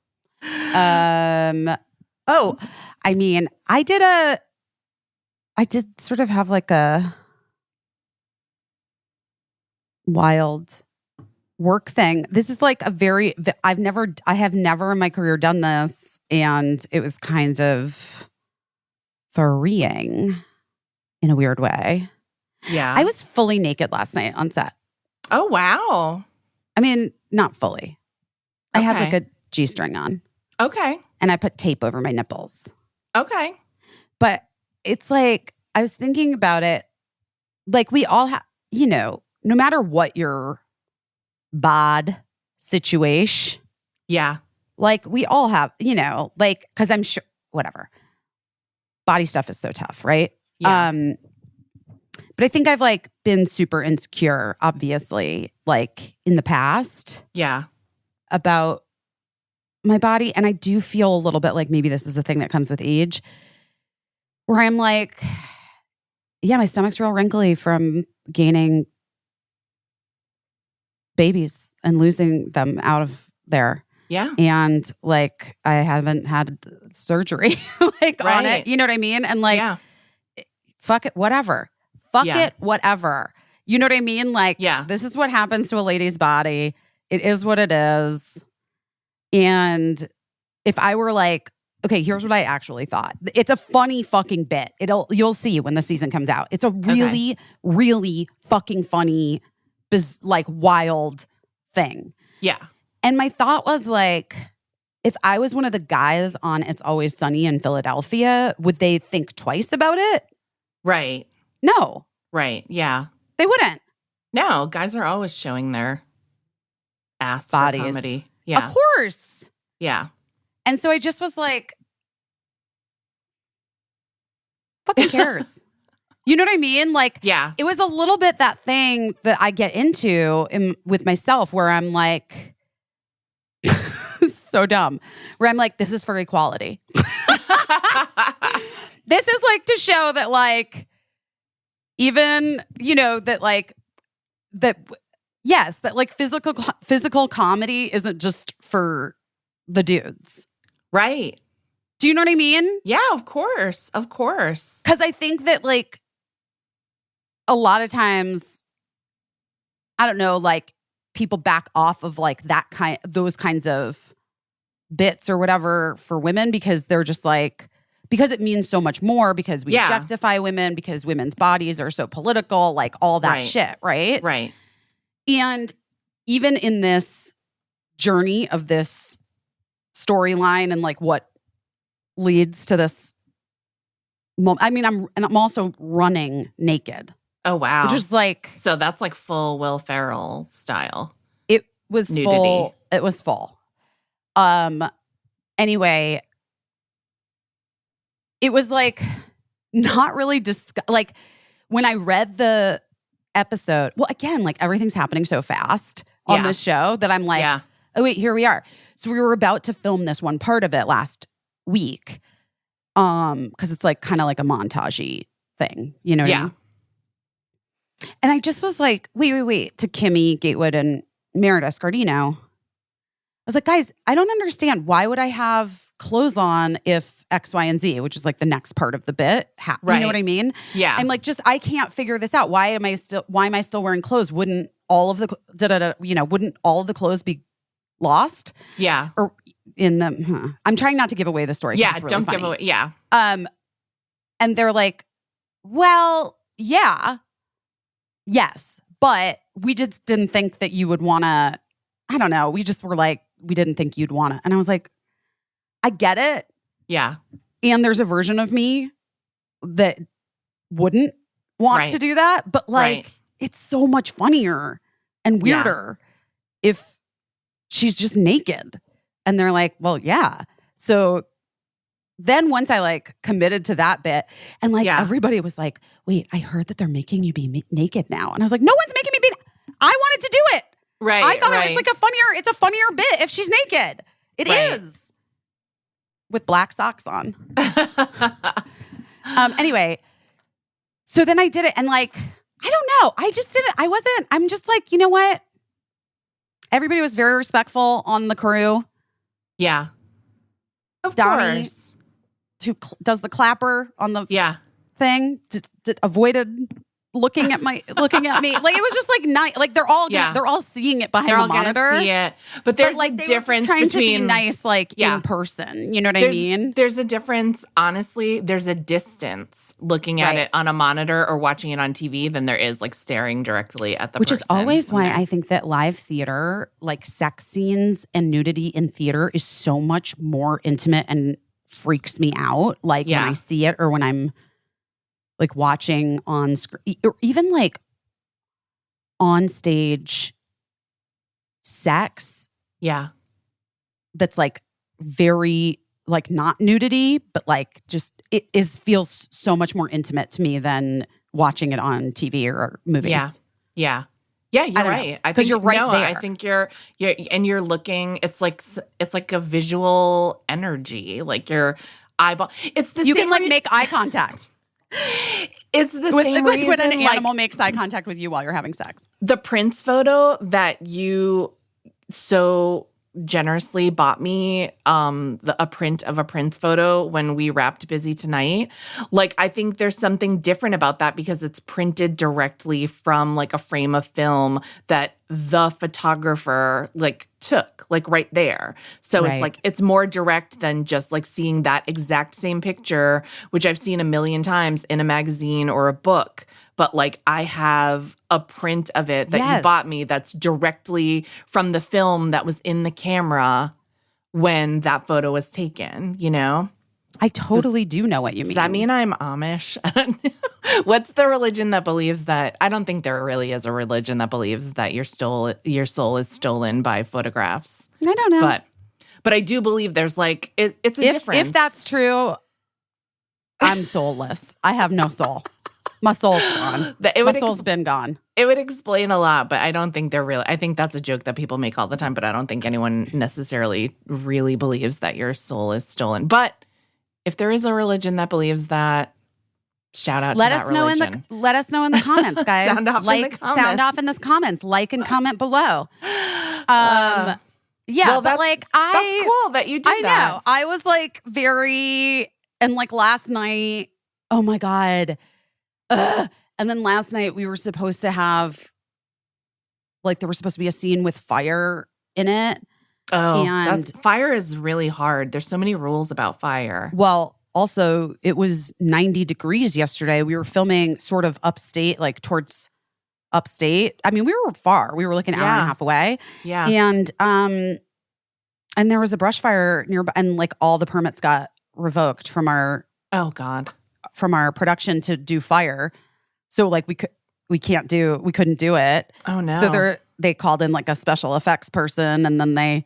Oh, I mean, I did sort of have like a wild work thing. This is like I have never in my career done this, and it was kind of freeing in a weird way. Yeah. I was fully naked last night on set. Oh, wow. I mean, not fully. I had Okay. like a G-string on. Okay. And I put tape over my nipples. Okay. But it's like, I was thinking about it, like we all have, no matter what your bod situation, Yeah. like we all have, like, because I'm sure, whatever. Body stuff is so tough, right? Yeah. But I think I've like been super insecure, obviously, like in the past. Yeah. About my body. And I do feel a little bit like maybe this is a thing that comes with age, where I'm like, yeah, my stomach's real wrinkly from gaining babies and losing them out of there. Yeah. And like, I haven't had surgery like on it. You know what I mean? And like, fuck it, whatever. Fuck it, whatever. You know what I mean? Like, this is what happens to a lady's body. It is what it is. And if I were like, okay, here's what I actually thought. It's a funny fucking bit. You'll see when the season comes out. It's a really, really fucking funny, like wild thing. Yeah. And my thought was like, if I was one of the guys on It's Always Sunny in Philadelphia, would they think twice about it? Right. No. Right. Yeah. They wouldn't. No, guys are always showing their ass bodies. for comedy. Yeah. Of course. Yeah. And so I just was like, fucking cares. You know what I mean? Like, it was a little bit that thing that I get into with myself where I'm like, so dumb, where I'm like, this is for equality. This is like to show that like, even, that like, that Yes, that like physical comedy isn't just for the dudes. Right. Do you know what I mean? Yeah, of course. Of course. Because I think that like a lot of times, I don't know, like people back off of like those kinds of bits or whatever for women because they're just like, because it means so much more, because we objectify women, because women's bodies are so political, like all that shit, right? Right. And even in this journey of this storyline and like what leads to this moment, I mean, I'm also running naked. Oh, wow. Which is like, so that's like full Will Ferrell style. It was nudity. Full. It was full. Anyway, it was like not really like when I read the episode. Well, again, like everything's happening so fast on this show that I'm like, oh wait, here we are. So we were about to film this one part of it last week, because it's like kind of like a montage-y thing, you know what I mean? And I just was like, wait, to Kimmy, Gatewood, and Meredith Scardino. I was like, guys, I don't understand. Why would I have clothes on if X, Y, and Z, which is like the next part of the bit. You know what I mean? Yeah. I'm like, I can't figure this out. Why am I still wearing clothes? Wouldn't all of the, wouldn't all of the clothes be lost? Yeah. Or in the, I'm trying not to give away the story. Yeah. Really don't funny. give away. Yeah. And they're like, well, yeah, yes, but we just didn't think that you would want to, I don't know. We just were like, we didn't think you'd want to. And I was like, I get it. Yeah. And there's a version of me that wouldn't want to do that. But like, it's so much funnier and weirder if she's just naked. And they're like, well, yeah. So then once I like committed to that bit and like everybody was like, wait, I heard that they're making you be naked now. And I was like, no one's making me be. I wanted to do it. Right. I thought it was like it's a funnier bit if she's naked. It is. With black socks on. Anyway, so then I did it and like, I don't know. I just did it. I'm just like, you know what? Everybody was very respectful on the crew. Yeah. Of Donnie, course. who does the clapper on the thing, avoided looking at me. Like it was just like nice. Like they're all seeing it behind the monitor. Gonna see it, but there's like a difference trying between to be nice, like in person. You know what I mean? There's a difference. Honestly, there's a distance looking at it on a monitor or watching it on TV than there is like staring directly at the Which person. is always why I think that live theater, like sex scenes and nudity in theater, is so much more intimate and freaks me out. Like when I see it or when I'm like watching on screen, or even like on stage sex. Yeah. That's like very like not nudity, but like just feels so much more intimate to me than watching it on TV or movies. Yeah. Yeah, you're right. I think you're right there. I think you're looking. It's like a visual energy, like your eyeball. It's the you same can like make eye contact. It's the same it's like reason, when an animal makes eye contact with you while you're having sex. The Prince photo that you so generously bought me, a print of a Prince photo when we wrapped Busy Tonight. Like, I think there's something different about that because it's printed directly from like a frame of film that the photographer like took like right there. So it's like, it's more direct than just like seeing that exact same picture, which I've seen a million times in a magazine or a book. But like I have a print of it that you bought me that's directly from the film that was in the camera when that photo was taken, you know? I totally do know what you mean. Does that mean I'm Amish? What's the religion that believes that? I don't think there really is a religion that believes that your soul is stolen by photographs. I don't know. But I do believe there's like, it's a difference. If that's true, I'm soulless. I have no soul. My soul's gone. My soul's been gone. It would explain a lot, but I don't think they're really. I think that's a joke that people make all the time, but I don't think anyone necessarily really believes that your soul is stolen. But if there is a religion that believes that, Shout out let to us that know religion. let us know in the comments, guys. Sound off in the comments. Sound off in the comments. Like and comment below. Yeah, well, but like that's cool that you did that. I know. I was like and like last night, oh my God. Ugh. And then last night we were supposed to have like there was supposed to be a scene with fire in it. Oh, and fire is really hard. There's so many rules about fire. Well, also it was 90 degrees yesterday. We were filming sort of upstate, like towards upstate. I mean, we were far. We were like an hour and a half away. Yeah. And there was a brush fire nearby, and like all the permits got revoked from our from our production to do fire. So like we couldn't do it. Oh no. So they called in like a special effects person, and then they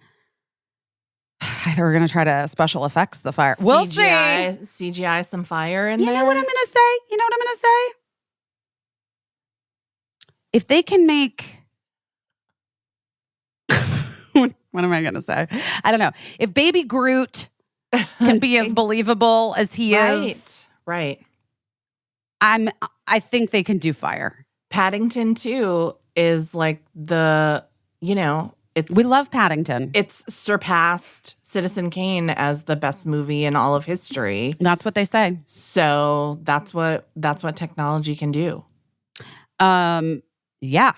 were going to try to special effects the fire. We'll see. CGI some fire in there. You know what I'm going to say? If they can make what am I going to say? I don't know. If Baby Groot can be as believable as he is. Right. I think they can do fire. Paddington 2 is like we love Paddington. It's surpassed Citizen Kane as the best movie in all of history. That's what they say. So that's what technology can do. Yeah.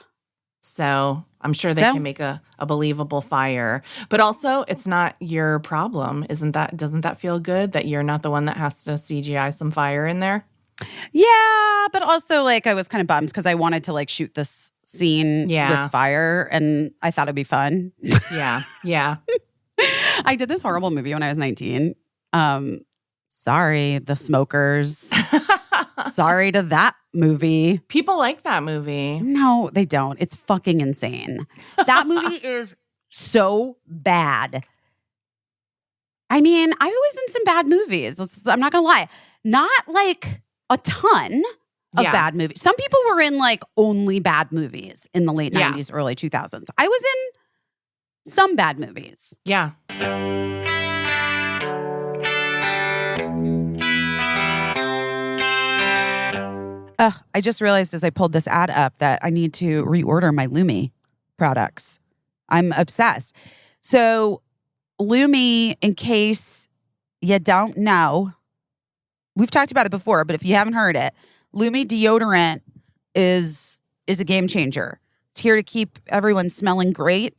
So I'm sure they can make a believable fire. But also, it's not your problem. Doesn't that feel good that you're not the one that has to CGI some fire in there? Yeah, but also like I was kind of bummed because I wanted to like shoot this scene with fire, and I thought it'd be fun. Yeah. I did this horrible movie when I was 19. Sorry, The Smokers. Sorry to that movie. People like that movie. No, they don't. It's fucking insane. That movie is so bad. I mean, I was in some bad movies. I'm not going to lie. Not like a ton of bad movies. Some people were in like only bad movies in the late 90s, early 2000s. I was in some bad movies. Yeah. I just realized as I pulled this ad up that I need to reorder my Lumi products. I'm obsessed. So Lumi, in case you don't know, we've talked about it before, but if you haven't heard it, Lumi deodorant is a game changer. It's here to keep everyone smelling great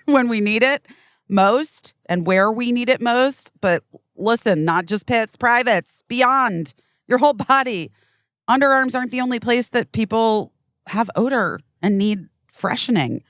when we need it most and where we need it most. But listen, not just pits, privates, beyond your whole body. Underarms aren't the only place that people have odor and need freshening.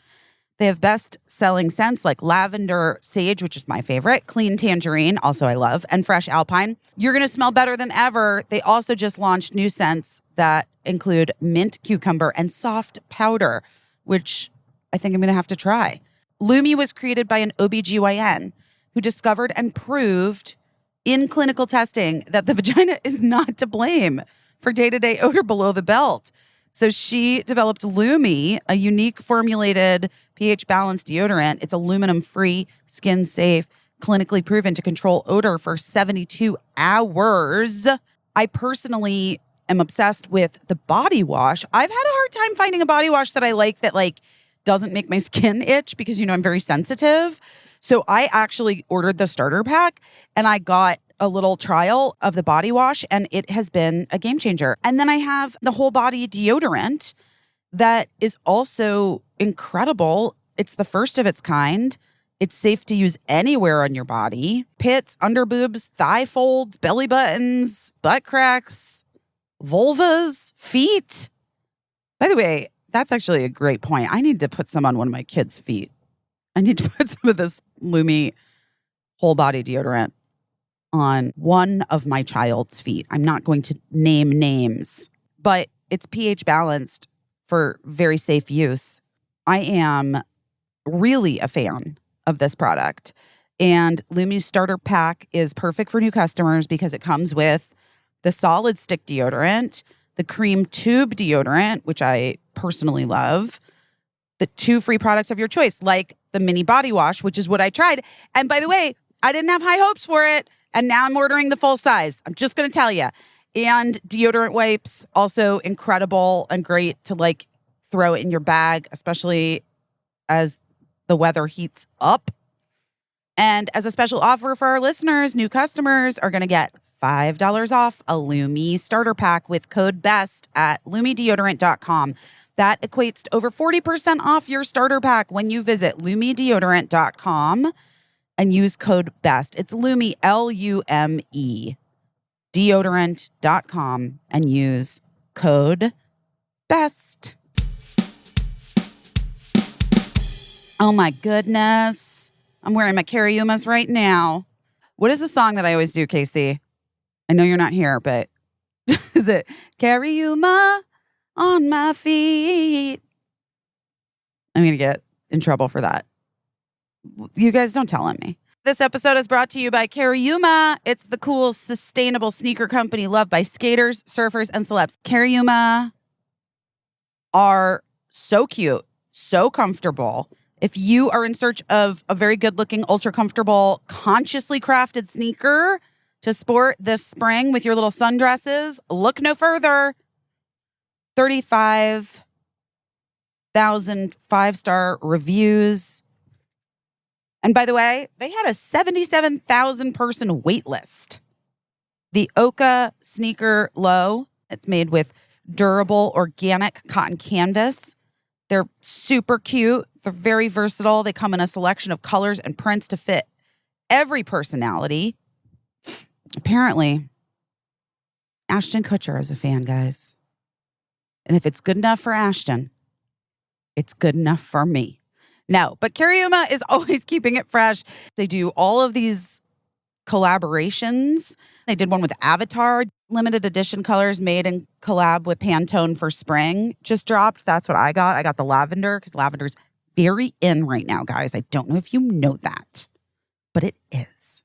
They have best-selling scents like lavender sage, which is my favorite, clean tangerine, also I love, and fresh alpine. You're going to smell better than ever. They also just launched new scents that include mint cucumber and soft powder, which I think I'm going to have to try. Lumi was created by an OBGYN who discovered and proved in clinical testing that the vagina is not to blame for day-to-day odor below the belt. So she developed Lumi, a unique formulated pH-balanced deodorant. It's aluminum-free, skin-safe, clinically proven to control odor for 72 hours. I personally am obsessed with the body wash. I've had a hard time finding a body wash that I like that like doesn't make my skin itch because, I'm very sensitive. So I actually ordered the starter pack and I got a little trial of the body wash, and it has been a game changer. And then I have the whole body deodorant that is also incredible. It's the first of its kind. It's safe to use anywhere on your body. Pits, under boobs, thigh folds, belly buttons, butt cracks, vulvas, feet. By the way, that's actually a great point. I need to put some on one of my kids' feet. I need to put some of this Lumi whole body deodorant on one of my child's feet. I'm not going to name names, but it's pH balanced for very safe use. I am really a fan of this product. And Lumi's starter pack is perfect for new customers because it comes with the solid stick deodorant, the cream tube deodorant, which I personally love, the 2 free products of your choice, like the mini body wash, which is what I tried. And by the way, I didn't have high hopes for it. And now I'm ordering the full size. I'm just going to tell you. And deodorant wipes, also incredible and great to like throw it in your bag, especially as the weather heats up. And as a special offer for our listeners, new customers are going to get $5 off a Lumi starter pack with code BEST at LumiDeodorant.com. That equates to over 40% off your starter pack when you visit LumiDeodorant.com and use code BEST. It's Lumi, L-U-M-E, deodorant.com, and use code BEST. Oh my goodness. I'm wearing my Cariumas right now. What is the song that I always do, Caissie? I know you're not here, but is it Cariuma on my feet? I'm going to get in trouble for that. You guys don't tell on me. This episode is brought to you by Cariuma. It's the cool, sustainable sneaker company loved by skaters, surfers, and celebs. Cariuma are so cute, so comfortable. If you are in search of a very good-looking, ultra-comfortable, consciously crafted sneaker to sport this spring with your little sundresses, look no further. 35,000 five-star reviews. And by the way, they had a 77,000 person wait list. The Oka Sneaker Low, it's made with durable organic cotton canvas. They're super cute. They're very versatile. They come in a selection of colors and prints to fit every personality. Apparently, Ashton Kutcher is a fan, guys. And if it's good enough for Ashton, it's good enough for me. No, but Cariuma is always keeping it fresh. They do all of these collaborations. They did one with Avatar, limited edition colors made in collab with Pantone for spring. Just dropped. That's what I got. I got the lavender because lavender's very in right now, guys. I don't know if you know that, but it is.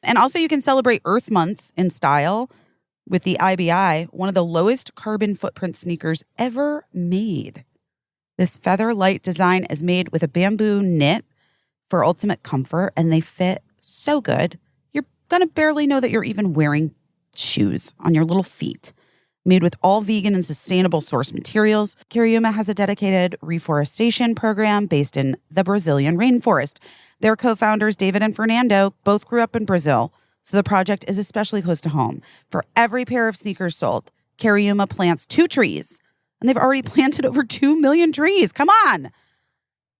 And also you can celebrate Earth Month in style with the IBI, one of the lowest carbon footprint sneakers ever made. This feather light design is made with a bamboo knit for ultimate comfort, and they fit so good. You're going to barely know that you're even wearing shoes on your little feet. Made with all vegan and sustainable source materials, Cariuma has a dedicated reforestation program based in the Brazilian rainforest. Their co-founders, David and Fernando, both grew up in Brazil, so the project is especially close to home. For every pair of sneakers sold, Cariuma plants 2 trees, and they've already planted over 2 million trees. Come on!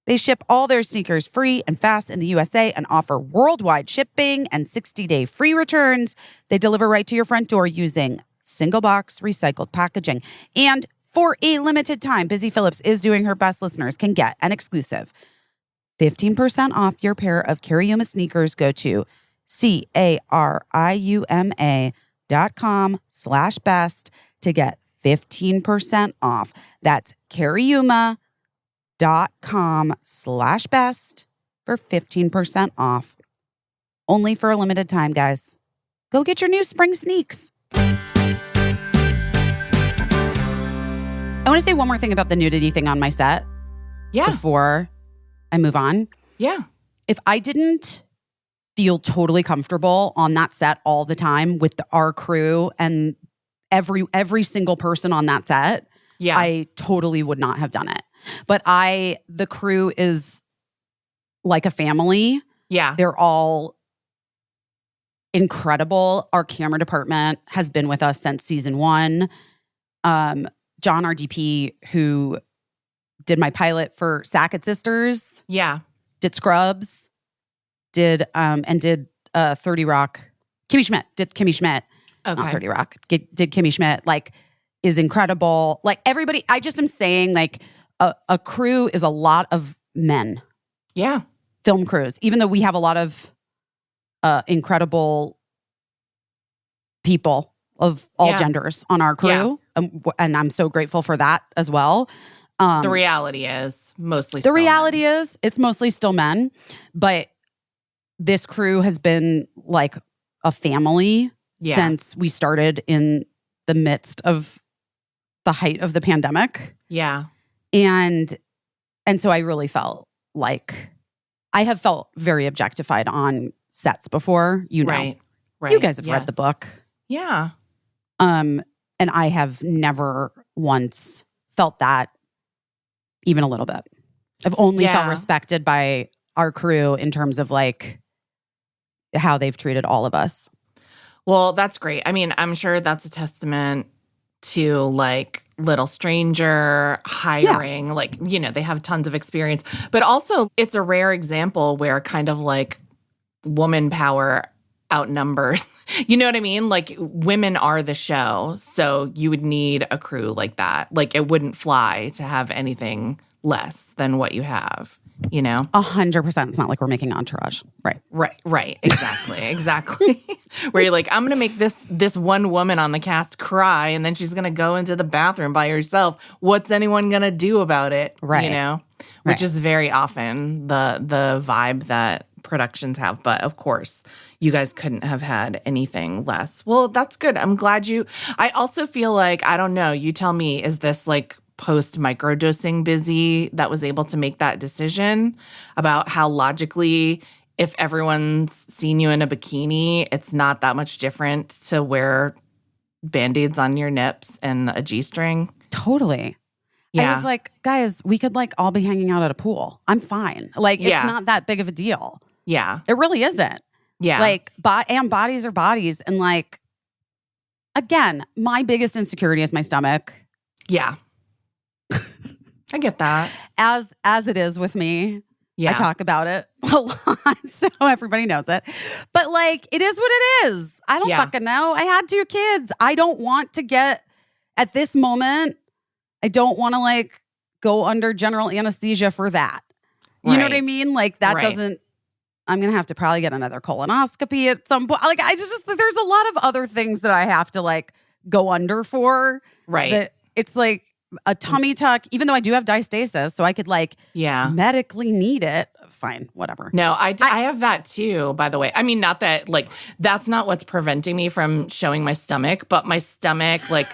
They ship all their sneakers free and fast in the USA and offer worldwide shipping and 60-day free returns. They deliver right to your front door using single box recycled packaging. And for a limited time, Busy Phillips is doing her best. Listeners can get an exclusive 15% off your pair of Cariuma sneakers. Go to CARIUMA.com/best to get 15% off. That's Cariuma.com/best for 15% off. Only for a limited time, guys. Go get your new spring sneaks. I want to say one more thing about the nudity thing on my set. Yeah. Before I move on. Yeah. If I didn't feel totally comfortable on that set all the time with our crew and every single person on that set, yeah, I totally would not have done it. But the crew is like a family. Yeah. They're all incredible. Our camera department has been with us since season 1. John, our DP, who did my pilot for Sackett Sisters. Yeah. Did Scrubs. Did 30 Rock. Kimmy Schmidt. Did Kimmy Schmidt. Okay. Not 30 Rock. Did Kimmy Schmidt. Like, is incredible. Like, everybody, I just am saying, like, a crew is a lot of men. Yeah. Film crews. Even though we have a lot of incredible people of all genders on our crew. Yeah. And I'm so grateful for that as well. The reality is mostly still men. It's mostly still men. But this crew has been like a family since we started in the midst of the height of the pandemic. Yeah. And so I really felt like I have felt very objectified on sets before, you know. Right. You guys have read the book. Yeah. And I have never once felt that even a little bit. I've only felt respected by our crew in terms of like how they've treated all of us. Well, that's great. I mean, I'm sure that's a testament to like Little Stranger hiring, like, you know, they have tons of experience, but also it's a rare example where kind of like woman power outnumbers. You know what I mean? Like women are the show. So you would need a crew like that. Like it wouldn't fly to have anything less than what you have, you know? 100%. It's not like we're making Entourage. Right. Exactly. Where you're like, I'm going to make this one woman on the cast cry and then she's going to go into the bathroom by herself. What's anyone going to do about it? Right. You know? Which is very often the vibe that productions have. But of course, you guys couldn't have had anything less. Well, that's good. I'm glad I also feel like, I don't know, you tell me, is this like post microdosing busy that was able to make that decision about how logically, if everyone's seen you in a bikini, it's not that much different to wear Band-Aids on your nips and a G-string? Totally. Yeah. I was like, guys, we could like all be hanging out at a pool. I'm fine. Like, it's not that big of a deal. Yeah. It really isn't. Yeah. Like, and bodies are bodies. And like, again, my biggest insecurity is my stomach. Yeah. I get that. As it is with me. Yeah. I talk about it a lot, so everybody knows it. But like, it is what it is. I don't fucking know. I had 2 kids. I don't want to get, at this moment, I don't want to like go under general anesthesia for that. You know what I mean? Like that doesn't, I'm going to have to probably get another colonoscopy at some point. Like I just, there's a lot of other things that I have to like go under for. Right. That it's like a tummy tuck, even though I do have diastasis, so I could like medically need it. Fine, whatever. No, I have that too, by the way. I mean, not that like, that's not what's preventing me from showing my stomach, but my stomach like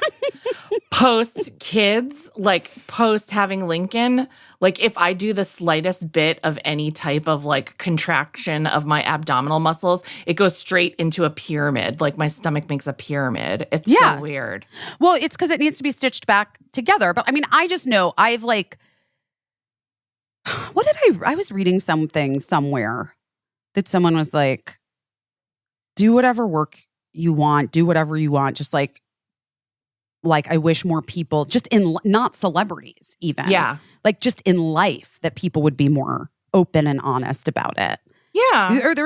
post kids, like post having Lincoln, like if I do the slightest bit of any type of like contraction of my abdominal muscles, it goes straight into a pyramid. Like my stomach makes a pyramid. It's so weird. Well, it's because it needs to be stitched back together. But I mean, I just know I've like, I was reading something somewhere that someone was like, do whatever work you want, do whatever you want. Just like I wish more people, just not celebrities even. Yeah. Like just in life that people would be more open and honest about it. Yeah. Or there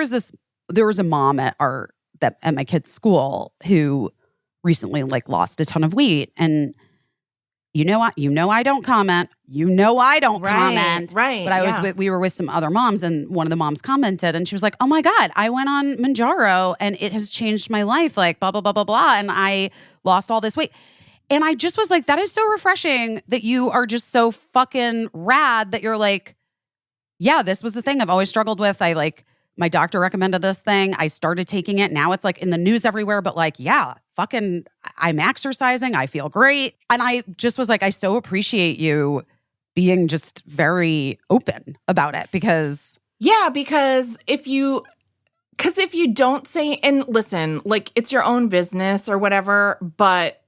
was a mom at my kid's school who recently like lost a ton of weight. And you know I don't comment. Comment. Right. But we were with some other moms, and one of the moms commented, and she was like, "Oh my God, I went on Manjaro and it has changed my life, like blah, blah, blah, blah, blah. And I lost all this weight." And I just was like, that is so refreshing that you are just so fucking rad that you're like, yeah, this was the thing I've always struggled with. My doctor recommended this thing. I started taking it. Now it's like in the news everywhere, but like, yeah, fucking, I'm exercising. I feel great. And I just was like, I so appreciate you being just very open about it because. Yeah, because if you don't say, and listen, like it's your own business or whatever, but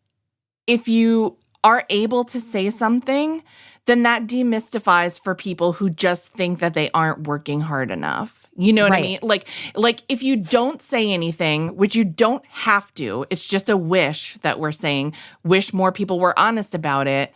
if you are able to say something, then that demystifies for people who just think that they aren't working hard enough. You know what I mean? Like if you don't say anything, which you don't have to, it's just a wish that we're saying, wish more people were honest about it.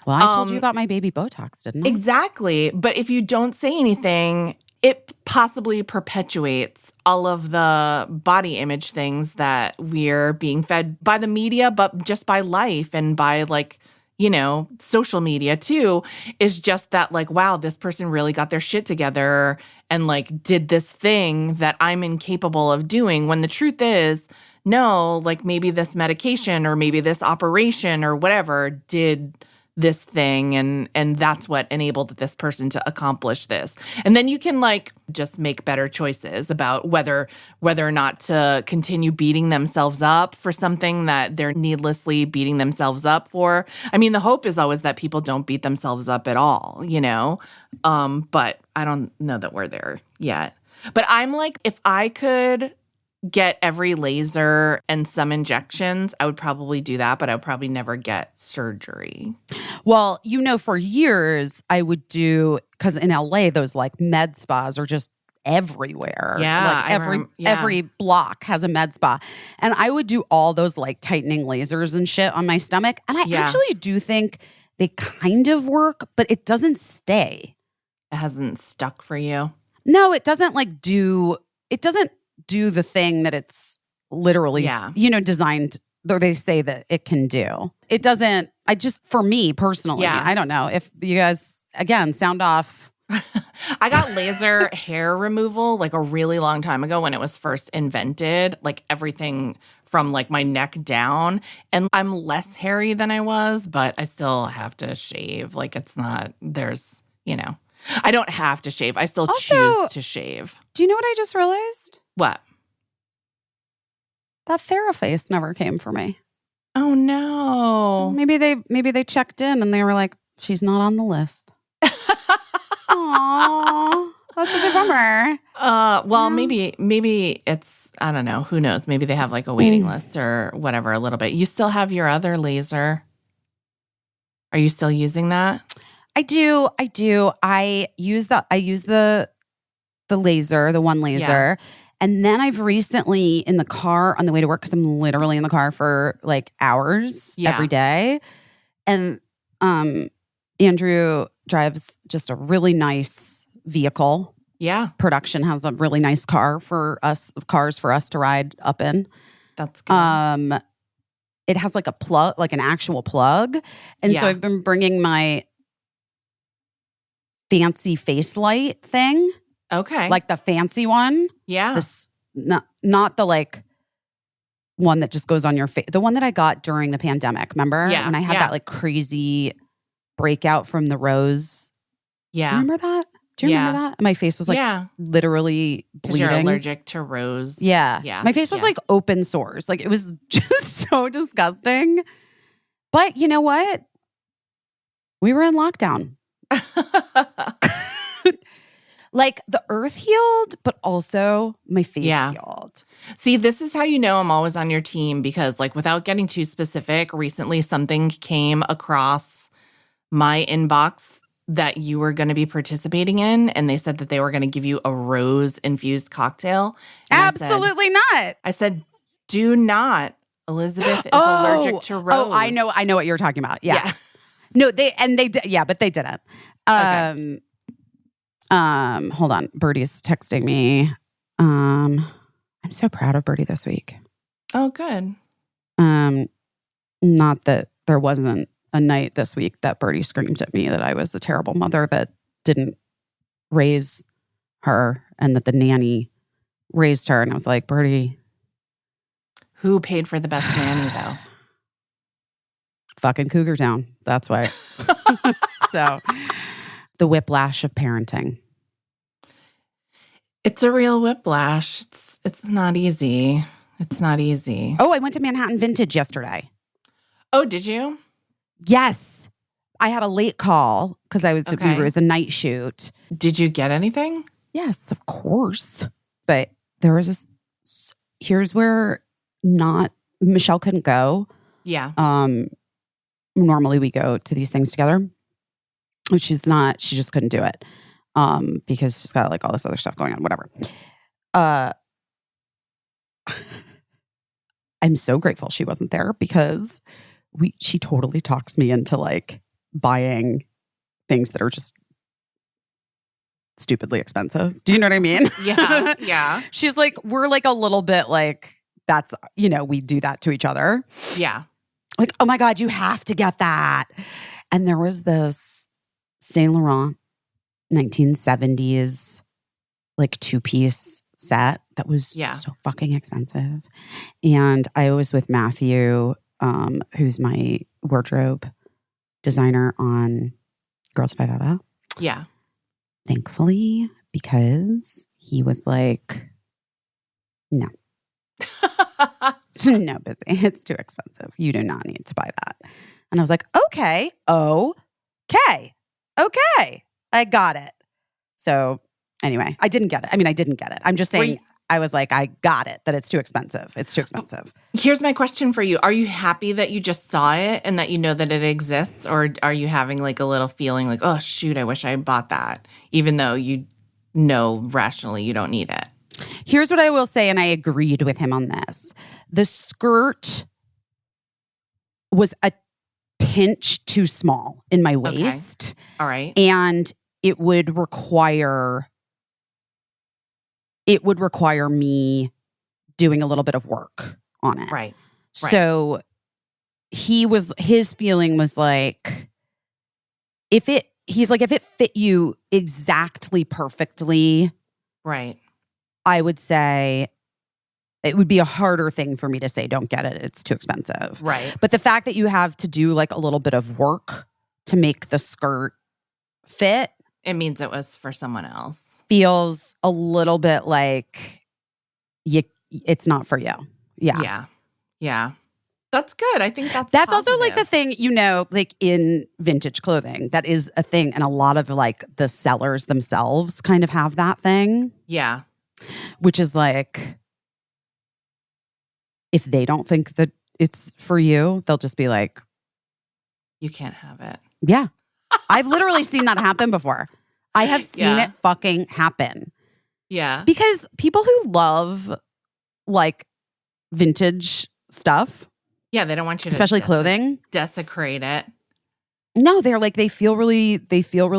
Well, I told you about my baby Botox, didn't I? Exactly. But if you don't say anything, it possibly perpetuates all of the body image things that we're being fed by the media, but just by life and by like, you know, social media too, is just that like, wow, this person really got their shit together and like did this thing that I'm incapable of doing. When the truth is, no, like maybe this medication or maybe this operation or whatever did this thing and that's what enabled this person to accomplish this. And then you can like just make better choices about whether or not to continue beating themselves up for something that they're needlessly beating themselves up for. I mean, the hope is always that people don't beat themselves up at all, you know? But I don't know that we're there yet. But I'm like, if I could get every laser and some injections, I would probably do that, but I would probably never get surgery. Well, for years I would do, because in LA, those like med spas are just everywhere. Yeah. Like every block has a med spa. And I would do all those like tightening lasers and shit on my stomach. And I actually do think they kind of work, but it doesn't stay. It hasn't stuck for you? No, it doesn't do the thing that it's literally, designed, or they say that it can do. It doesn't, for me personally, I don't know if you guys, again, sound off. I got laser hair removal like a really long time ago when it was first invented, like everything from like my neck down. And I'm less hairy than I was, but I still have to shave. Like it's not, I don't have to shave. I still choose to shave. Do you know what I just realized? What? That Theraface never came for me. Oh no. Maybe they checked in and they were like, she's not on the list. Aww. That's such a bummer. Well, maybe it's, I don't know. Who knows? Maybe they have like a waiting list or whatever a little bit. You still have your other laser. Are you still using that? I do. I use the laser, the one laser. Yeah. And then I've recently in the car on the way to work, because I'm literally in the car for like hours every day. And Andrew drives just a really nice vehicle. Yeah. Production has a really nice cars for us to ride up in. That's good. It has like a plug, like an actual plug. And so I've been bringing my fancy face light thing. Okay. Like the fancy one. Yeah. This not the like one that just goes on your face. The one that I got during the pandemic, remember? Yeah. When I had that like crazy breakout from the rose. Yeah. Remember that? Do you remember that? My face was like literally bleeding. Because you're allergic to rose. Yeah. Yeah. My face was like open sores. Like it was just so disgusting. But you know what? We were in lockdown. Like the earth healed, but also my face healed. See, this is how you know I'm always on your team, because like without getting too specific, recently something came across my inbox that you were going to be participating in, and they said that they were going to give you a rose-infused cocktail. And absolutely not. I said, do not. Elizabeth is allergic to rose. Oh, I know what you're talking about. Yes. Yeah. No, they did. Yeah, but they didn't. Okay. Hold on. Birdie's texting me. I'm so proud of Birdie this week. Oh, good. Not that there wasn't a night this week that Birdie screamed at me that I was a terrible mother that didn't raise her and that the nanny raised her. And I was like, Birdie. Who paid for the best nanny, though? Fucking Cougar Town. That's why. So, the whiplash of parenting. It's a real whiplash. It's not easy. It's not easy. Oh, I went to Manhattan Vintage yesterday. Oh, did you? Yes. I had a late call because it was a night shoot. Did you get anything? Yes, of course. But there was here's where Michelle couldn't go. Yeah. Normally we go to these things together. She just couldn't do it. Because she's got like all this other stuff going on, whatever. I'm so grateful she wasn't there because she totally talks me into like buying things that are just stupidly expensive. Do you know what I mean? Yeah. Yeah. She's like, we're like a little bit like, that's, we do that to each other. Yeah. Like, oh my God, you have to get that. And there was this Saint Laurent 1970s like 2-piece set that was so fucking expensive. And I was with Matthew, who's my wardrobe designer on Girls 5 Yeah. Thankfully, because he was like, no. No, busy. It's too expensive. You do not need to buy that. And I was like, okay. I got it. So anyway, I didn't get it. I mean, I didn't get it. I'm just saying I was like, I got it, that it's too expensive. It's too expensive. Here's my question for you. Are you happy that you just saw it and that you know that it exists? Or are you having like a little feeling like, oh, shoot, I wish I bought that, even though you know rationally you don't need it? Here's what I will say, and I agreed with him on this. The skirt was a pinch too small in my waist. Okay. All right. And it would require me doing a little bit of work on it. Right. So his feeling was like, if it fit you exactly perfectly, right, I would say it would be a harder thing for me to say, don't get it, it's too expensive. Right. But the fact that you have to do like a little bit of work to make the skirt fit, it means it was for someone else. Feels a little bit like it's not for you. Yeah. Yeah. That's good. I think that's also like the thing, like in vintage clothing, that is a thing. And a lot of like the sellers themselves kind of have that thing. Yeah. Which is like, if they don't think that it's for you, they'll just be like, you can't have it. Yeah. I've literally seen that happen before. I have seen it fucking happen. Yeah. Because people who love like vintage stuff. Yeah, they don't want you to especially clothing. Desecrate it. No, they're like they feel really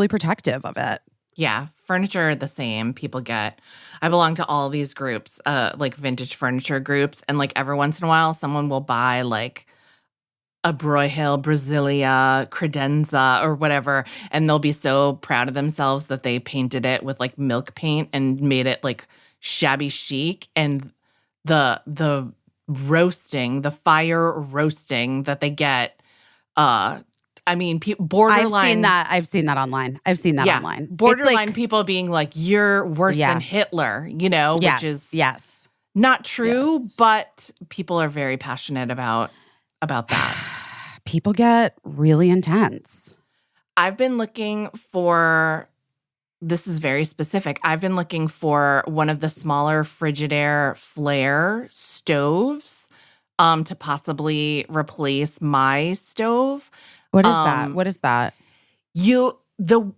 protective of it. Yeah. Furniture the same. People get I belong to all these groups, like vintage furniture groups, and like every once in a while someone will buy like a Broyhill, Brasilia, Credenza, or whatever, and they'll be so proud of themselves that they painted it with like milk paint and made it like shabby chic. And the roasting, the fire roasting that they get, borderline. I've seen that online. Online. Borderline like, people being like, "You're worse than Hitler," which is not true, but people are very passionate about that. People get really intense. I've been looking for, this is very specific, I've been looking for one of the smaller Frigidaire Flare stoves to possibly replace my stove. What is that? What is that?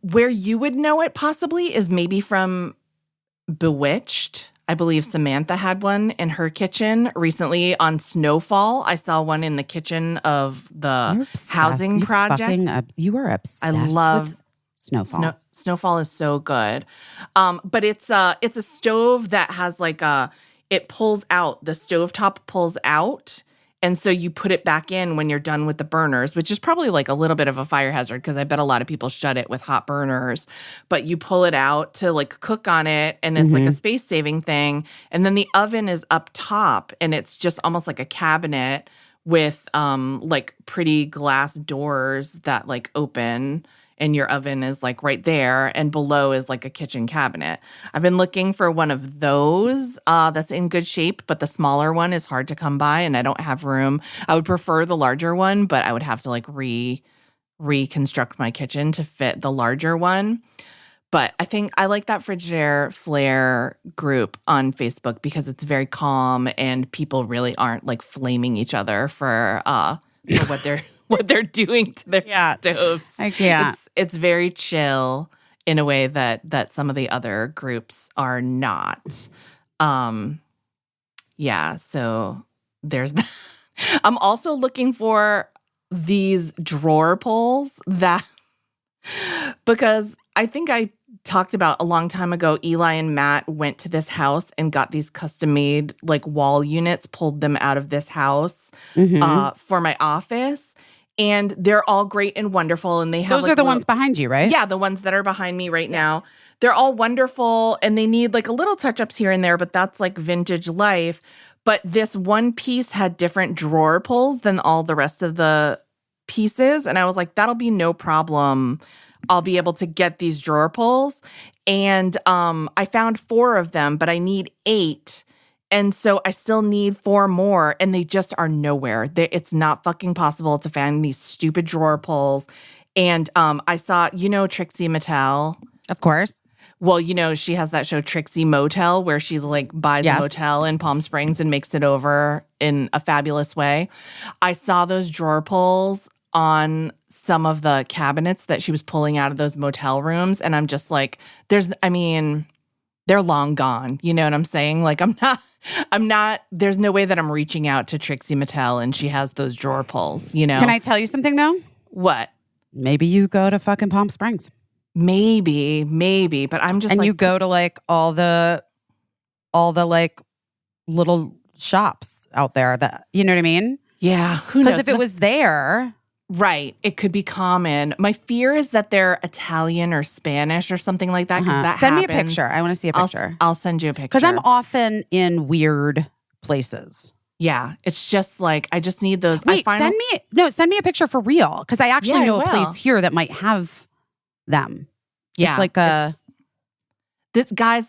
Where you would know it possibly is maybe from Bewitched. I believe Samantha had one in her kitchen recently on Snowfall. I saw one in the kitchen of the housing project. You are obsessed. I love with Snowfall. Snowfall is so good. But it's a stove that has like it pulls out. The stovetop pulls out. And so you put it back in when you're done with the burners, which is probably like a little bit of a fire hazard because I bet a lot of people shut it with hot burners. But you pull it out to like cook on it, and it's like a space-saving thing. And then the oven is up top, and it's just almost like a cabinet with like pretty glass doors that like open, and your oven is like right there, and below is like a kitchen cabinet. I've been looking for one of those that's in good shape, but the smaller one is hard to come by, and I don't have room. I would prefer the larger one, but I would have to like reconstruct my kitchen to fit the larger one. But I think I like that Frigidaire Flare group on Facebook because it's very calm, and people really aren't like flaming each other for what they're doing to their stoves. I can't. It's very chill in a way that some of the other groups are not. So there's that. I'm also looking for these drawer pulls because I think I talked about a long time ago, Eli and Matt went to this house and got these custom-made like wall units, pulled them out of this house for my office. And they're all great and wonderful. And they have those are the ones behind you, right? Yeah, the ones that are behind me right now. They're all wonderful, and they need like a little touch-ups here and there, but that's like vintage life. But this one piece had different drawer pulls than all the rest of the pieces. And I was like, that'll be no problem. I'll be able to get these drawer pulls. And I found 4 of them, but I need 8. And so I still need 4 more, and they just are nowhere. It's not fucking possible to find these stupid drawer pulls. And I saw, Trixie Mattel? Of course. Well, she has that show Trixie Motel where she like buys a motel in Palm Springs and makes it over in a fabulous way. I saw those drawer pulls on some of the cabinets that she was pulling out of those motel rooms. And I'm just like, they're long gone. You know what I'm saying? Like, I'm not, there's no way that I'm reaching out to Trixie Mattel and she has those drawer pulls, Can I tell you something though? What? Maybe you go to fucking Palm Springs. Maybe, but I'm just and you go to like all the like little shops out there that, you know what I mean? Yeah. Who knows? Because if it was there. Right. It could be common. My fear is that they're Italian or Spanish or something like that. Because Send me a picture. I want to see a picture. I'll send you a picture. Because I'm often in weird places. Yeah. It's just like, I just need those. Wait, send me a picture for real. Because I actually know a place here that might have them. Yeah. It's like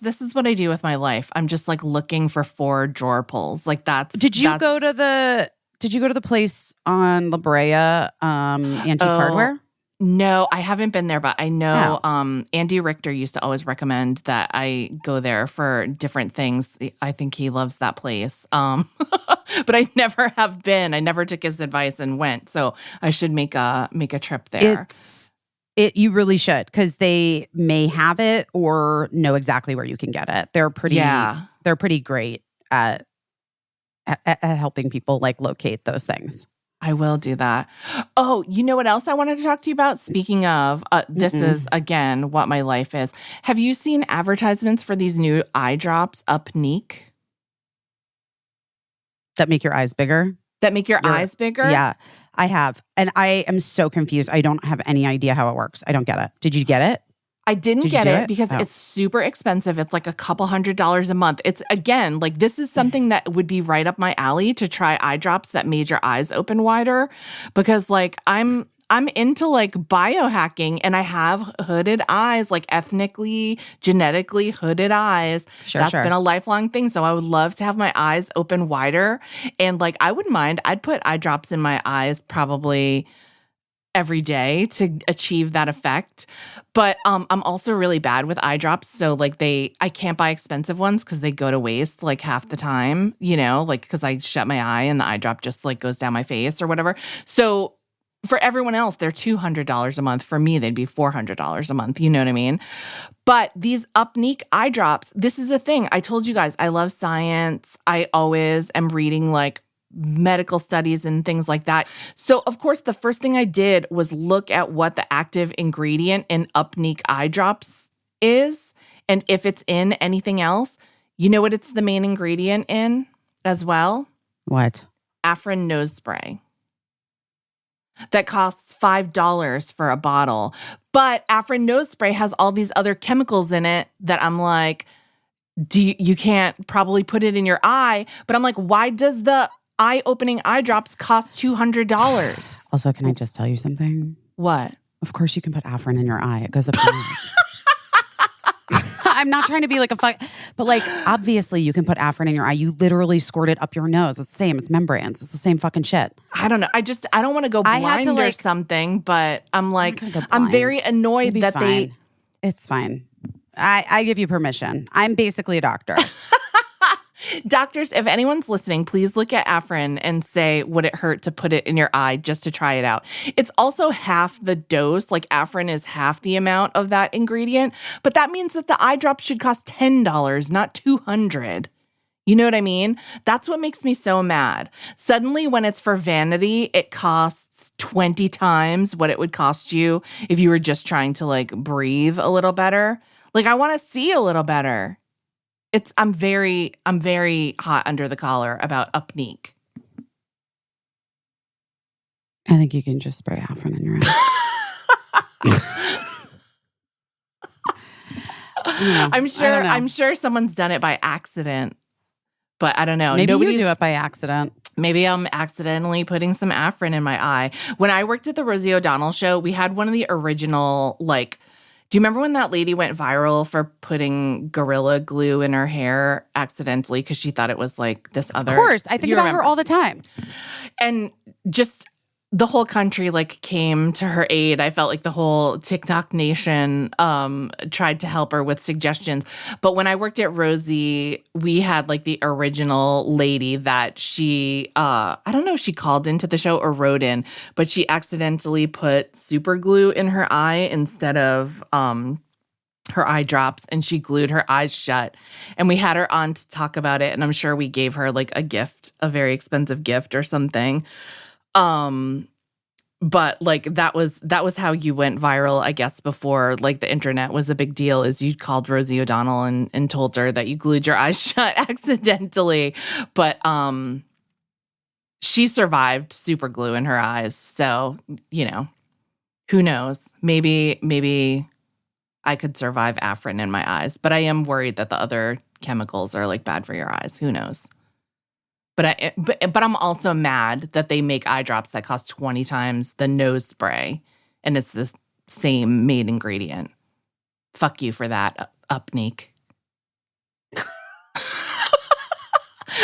this is what I do with my life. I'm just like looking for 4 drawer pulls. Like Did you go to the place on La Brea, Antique Hardware? No, I haven't been there, but I know Andy Richter used to always recommend that I go there for different things. I think he loves that place. But I never have been. I never took his advice and went. So I should make a trip there. You really should, because they may have it or know exactly where you can get it. They're pretty great at helping people like locate those things. I will do that. Oh, you know what else I wanted to talk to you about? Speaking of, this is, again, what my life is. Have you seen advertisements for these new eye drops, Upneek? That make your eyes bigger? That make your eyes bigger? Yeah, I have. And I am so confused. I don't have any idea how it works. I don't get it. Did you get it? I didn't get it because it's super expensive. It's like a couple $100s a month. It's, again, like this is something that would be right up my alley to try eye drops that made your eyes open wider, because like I'm into like biohacking and I have hooded eyes, like ethnically, genetically hooded eyes. That's been a lifelong thing. So I would love to have my eyes open wider. And like, I wouldn't mind. I'd put eye drops in my eyes probably every day to achieve that effect. But I'm also really bad with eye drops. So like I can't buy expensive ones because they go to waste like half the time, like because I shut my eye and the eye drop just like goes down my face or whatever. So for everyone else, they're $200 a month. For me, they'd be $400 a month. You know what I mean? But these Upneek eye drops, this is a thing. I told you guys, I love science. I always am reading like medical studies and things like that. So, of course, the first thing I did was look at what the active ingredient in Upneek eye drops is. And if it's in anything else, you know what it's the main ingredient in as well? What? Afrin nose spray. That costs $5 for a bottle. But Afrin nose spray has all these other chemicals in it that I'm like, you can't probably put it in your eye. But I'm like, why does the eye-opening eye drops cost $200? Also, can I just tell you something? What? Of course you can put Afrin in your eye. It goes up your nose. I'm not trying to be like but like obviously you can put Afrin in your eye. You literally squirt it up your nose. It's the same. It's membranes. It's the same fucking shit. I don't know. I don't want to go blind or something, but I'm like, I'm very annoyed that fine. It's fine. I give you permission. I'm basically a doctor. Doctors, if anyone's listening, please look at Afrin and say, would it hurt to put it in your eye just to try it out? It's also half the dose. Like Afrin is half the amount of that ingredient. But that means that the eye drops should cost $10, not $200. You know what I mean? That's what makes me so mad. Suddenly, when it's for vanity, it costs 20 times what it would cost you if you were just trying to like breathe a little better. Like I want to see a little better. I'm very hot under the collar about Upneek. I think you can just spray Afrin in your eye. I'm sure someone's done it by accident, but I don't know. Maybe you do it by accident. Maybe I'm accidentally putting some Afrin in my eye. When I worked at the Rosie O'Donnell show, we had one of the original like. Do you remember when that lady went viral for putting Gorilla Glue in her hair accidentally because she thought it was like this other? Of course. I think about her all the time. And just the whole country like came to her aid. I felt like the whole TikTok nation tried to help her with suggestions. But when I worked at Rosie, we had like the original lady that she, I don't know if she called into the show or wrote in, but she accidentally put super glue in her eye instead of her eye drops, and she glued her eyes shut. And we had her on to talk about it, and I'm sure we gave her like a gift, a very expensive gift or something. But like that was how you went viral, I guess, before like the internet was a big deal, is you called Rosie O'Donnell and told her that you glued your eyes shut accidentally. But she survived super glue in her eyes. So, you know, who knows? Maybe I could survive Afrin in my eyes, but I am worried that the other chemicals are like bad for your eyes. Who knows? But I'm also mad that they make eye drops that cost 20 times the nose spray, and it's the same main ingredient. Fuck you for that, Upneek.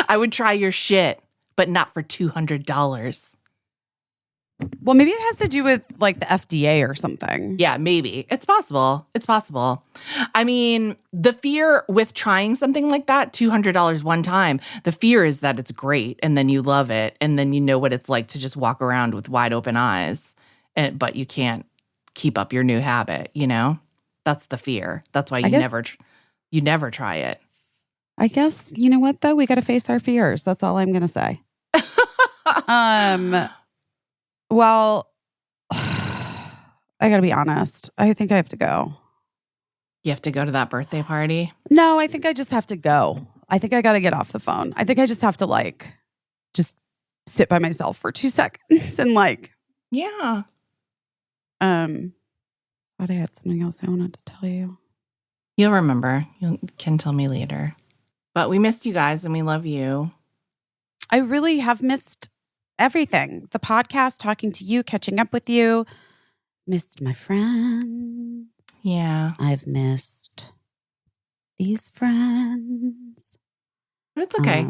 I would try your shit, but not for $200. Well, maybe it has to do with like the FDA or something. Yeah, maybe. It's possible. It's possible. I mean, the fear with trying something like that, $200 one time, the fear is that it's great and then you love it and then you know what it's like to just walk around with wide open eyes, but you can't keep up your new habit, you know? That's the fear. That's why you never try it. I guess, you know what though? We got to face our fears. That's all I'm going to say. Well, I got to be honest. I think I have to go. You have to go to that birthday party? No, I think I just have to go. I think I got to get off the phone. I think I just have to like just sit by myself for 2 seconds and like. Yeah. But I had something else I wanted to tell you. You'll remember. You can tell me later. But we missed you guys and we love you. I really have missed everything. The podcast, talking to you, catching up with you. Missed my friends. Yeah. I've missed these friends. But it's okay.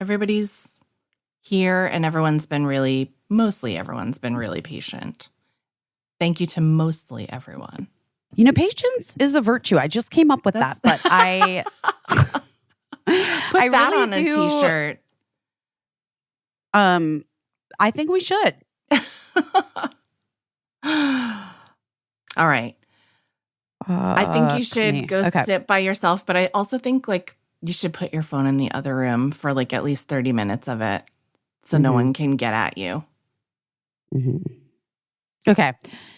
Everybody's here and mostly everyone's been really patient. Thank you to mostly everyone. You know, patience is a virtue. I just came up with that, but I put I that really on a t-shirt. I think we should. All right. I think you should go sit by yourself, but I also think like you should put your phone in the other room for like at least 30 minutes of it so no one can get at you. Mm-hmm. Okay.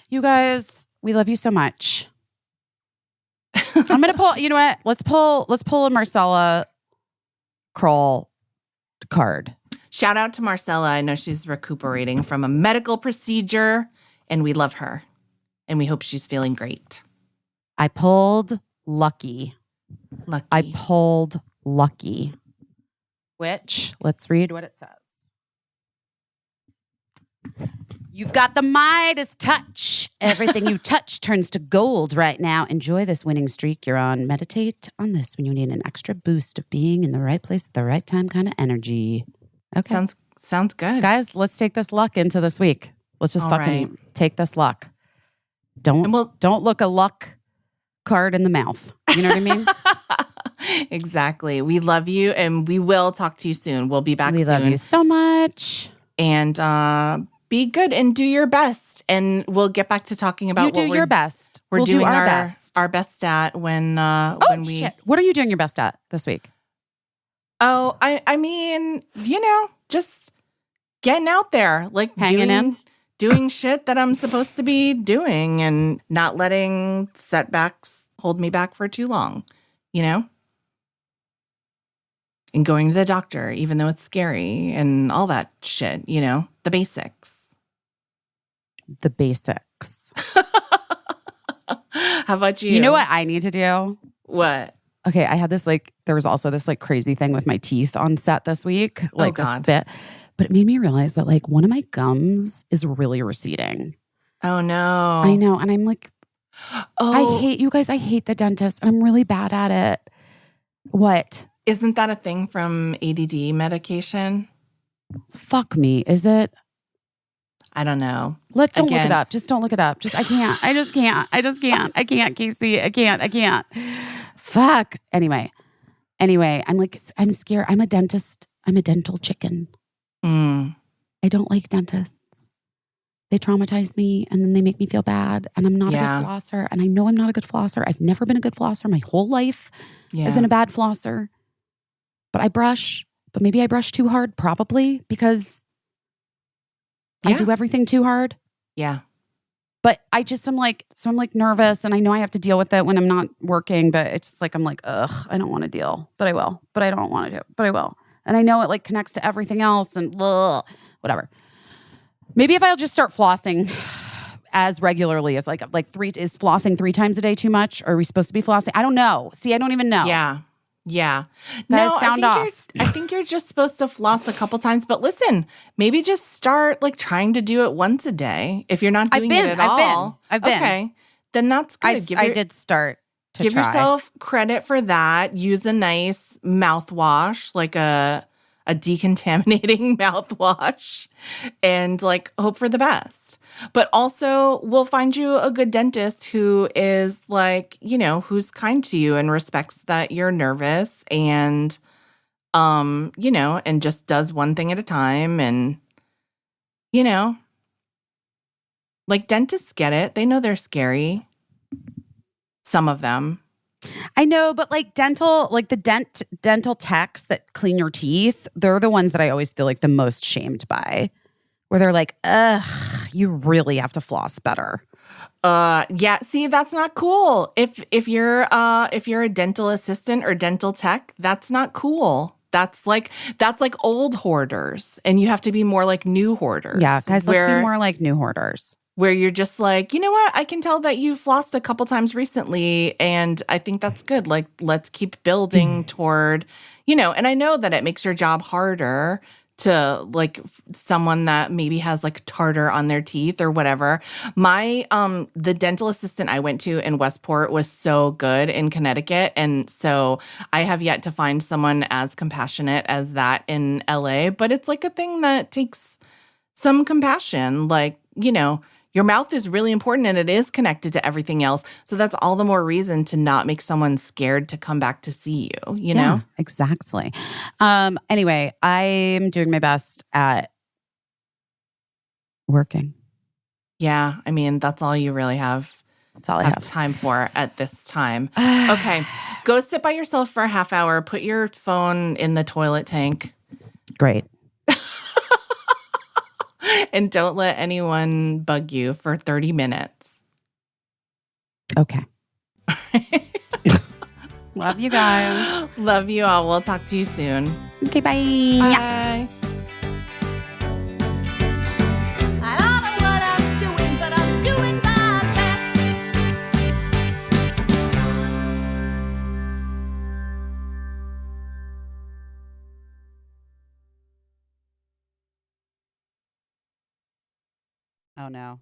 You guys, we love you so much. I'm going to pull, you know what? Let's pull a Marcella Kroll card. Shout out to Marcella. I know she's recuperating from a medical procedure, and we love her. And we hope she's feeling great. I pulled Lucky. I pulled Lucky. Which, let's read what it says. You've got the Midas touch. Everything you touch turns to gold right now. Enjoy this winning streak you're on. Meditate on this when you need an extra boost of being in the right place at the right time kind of energy. Okay. Sounds good. Guys, let's take this luck into this week. Let's just take this luck. Don't look a luck card in the mouth. You know what I mean? Exactly. We love you and we will talk to you soon. We'll be back soon. We love you so much. And be good and do your best. And we'll get back to talking about your best. We'll do our best. Our best at when we shit. What are you doing your best at this week? Oh, I mean, you know, just getting out there, like doing shit that I'm supposed to be doing and not letting setbacks hold me back for too long, you know? And going to the doctor, even though it's scary and all that shit, you know, the basics. The basics. How about you? You know what I need to do? What? Okay, I had this there was also this crazy thing with my teeth on set this week. This bit. But it made me realize that one of my gums is really receding. Oh no. I know. And I'm like, I hate you guys. I hate the dentist and I'm really bad at it. What? Isn't that a thing from ADD medication? Fuck me. Is it? I don't know. Don't look it up. Just don't look it up. I can't. I just can't. I can't, Caissie. I can't. Fuck. Anyway, I'm scared. I'm a dentist. I'm a dental chicken. I don't like dentists. They traumatize me and then they make me feel bad. And I'm not a good flosser. And I know I'm not a good flosser. I've never been a good flosser my whole life. I've been a bad flosser. But I brush. But maybe I brush too hard, probably, because I do everything too hard. Yeah. But I'm nervous and I know I have to deal with it when I'm not working, but it's just like, I'm like, ugh, I don't want to deal, but I will. But I don't want to do, but I will. And I know it like connects to everything else and whatever. Maybe if I'll just start flossing as regularly as is flossing 3 times a day too much? Or are we supposed to be flossing? I don't know. See, I don't even know. Yeah. Yeah. No, sound off. I think you're just supposed to floss a couple times. But listen, maybe just start like trying to do it once a day. If you're not doing it at all. I've been. Okay. Then that's good. I did start to give try. yourself credit for that. Use a nice mouthwash, like a decontaminating mouthwash, and like hope for the best. But also, we'll find you a good dentist who is like, who's kind to you and respects that you're nervous and, and just does one thing at a time. And, like dentists get it. They know they're scary. Some of them. I know, but like dental techs that clean your teeth, they're the ones that I always feel like the most shamed by. Where they're like, ugh, you really have to floss better. Yeah. See, that's not cool. If you're a dental assistant or dental tech, that's not cool. That's like old hoarders, and you have to be more like new hoarders. Yeah, guys, let's be more like new hoarders. Where you're just like, you know what? I can tell that you flossed a couple times recently, and I think that's good. Like, let's keep building toward, and I know that it makes your job harder to like someone that maybe has like tartar on their teeth or whatever. My the dental assistant I went to in Westport was so good in Connecticut, and so I have yet to find someone as compassionate as that in LA, but it's like a thing that takes some compassion. Like, your mouth is really important and it is connected to everything else. So that's all the more reason to not make someone scared to come back to see you, you know? Exactly. Anyway, I'm doing my best at working. Yeah. I mean, that's all you really have. That's all I have time for at this time. Okay. Go sit by yourself for a half hour. Put your phone in the toilet tank. Great. And don't let anyone bug you for 30 minutes. Okay. Love you guys. Love you all. We'll talk to you soon. Okay, bye. Bye. I don't know what I'm doing, but I'm doing my best. Oh no.